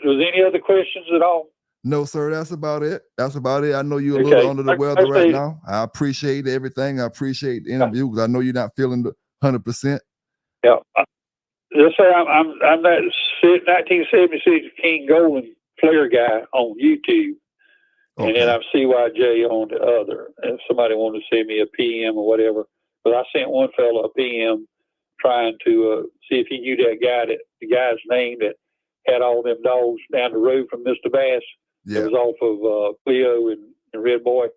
Was any other questions at all?
No, sir. That's about it. That's about it. I know you're a little under the weather right now. I appreciate everything. I appreciate the interview because I know you're not feeling the 100%.
Yeah. Let's say I'm that 1976 King Golden Flare guy on YouTube, and then I'm CYJ on the other. And if somebody wanted to send me a PM or whatever, but I sent one fellow a PM trying to see if he knew the guy's name that had all them dogs down the road from Mr. Bass. Yeah. It was off of Cleo and Redboy.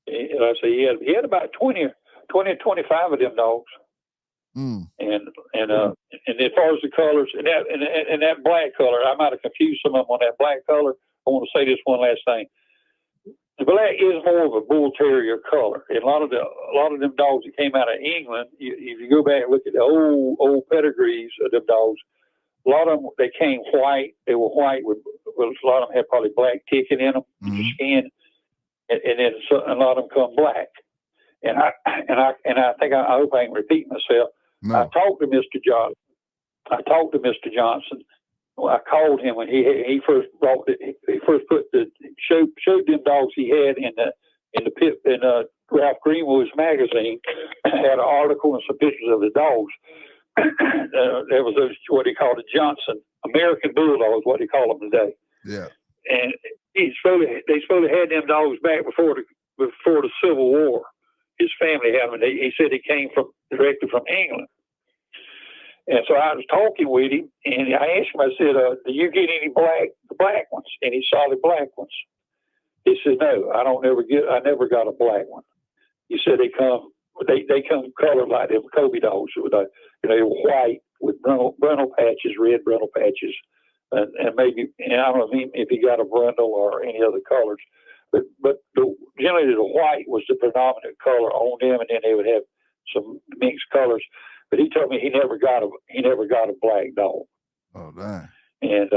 And I said he had about 20 or 25 of them dogs. And as far as the colors and that black color, I might have confused some of them on that black color. I want to say this one last thing. The black is more of a bull terrier color. And a lot of them dogs that came out of England, if you go back and look at the old pedigrees of them dogs, a lot of them, they came white. They were white with a lot of them had probably black ticking in them, the skin, and then a lot of them come black. And I think I hope I can repeat myself. No. I talked to Mr. Johnson. I called him when he first brought it. He first showed them dogs he had in Ralph Greenwood's magazine. Had an article and some pictures of the dogs. There was what he called a Johnson American Bulldogs, what he call them today. Yeah. And they supposed to had them dogs back before the Civil War. His family had them. He said he came directly from England. And so I was talking with him, and I asked him, I said, do you get any black ones, any solid black ones? He said, no, I never got a black one. He said they come colored like them Kobe dogs. They were white with brindle patches, red brindle patches, and maybe, and I don't know if he got a brindle or any other colors. But generally the white was the predominant color on them, and then they would have some mixed colors. But he told me he never got a black dog. Oh, dang! And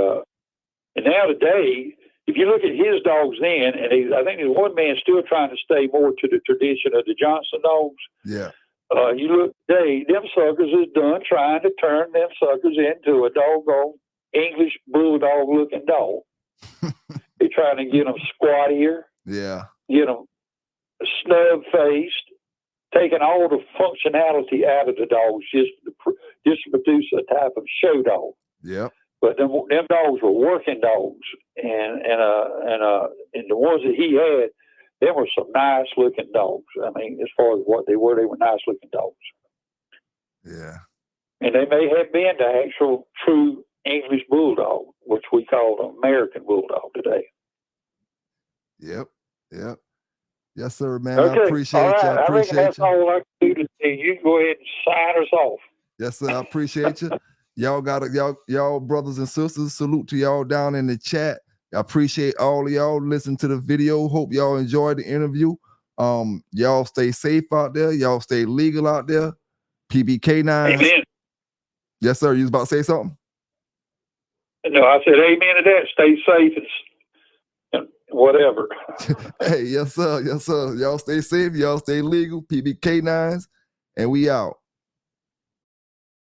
now today, if you look at his dogs then, and I think there's one man still trying to stay more to the tradition of the Johnson dogs. Yeah. You look today, them suckers is done trying to turn them suckers into a doggone English bulldog looking dog. They're trying to get them squattier. Yeah. Get them snub faced, taking all the functionality out of the dogs just to produce a type of show dog. Yeah. But them dogs were working dogs, and the ones that he had, they were some nice looking dogs. I mean, as far as what they were nice looking dogs. Yeah. And they may have been the actual true English bulldog, which we call an American bulldog today. Yep. Yep. Yes, sir, man. Okay. I appreciate you. I appreciate that's all I can do today. You can go ahead and sign us off. Yes, sir. I appreciate you. Y'all brothers and sisters, salute to y'all down in the chat. I appreciate all of y'all. Listen to the video. Hope y'all enjoyed the interview. Y'all stay safe out there. Y'all stay legal out there. PBK9. Amen. Yes, sir. You was about to say something? No, I said amen to that. Stay safe and whatever. Hey, yes, sir. Yes, sir. Y'all stay safe. Y'all stay legal. PBK9s. And we out.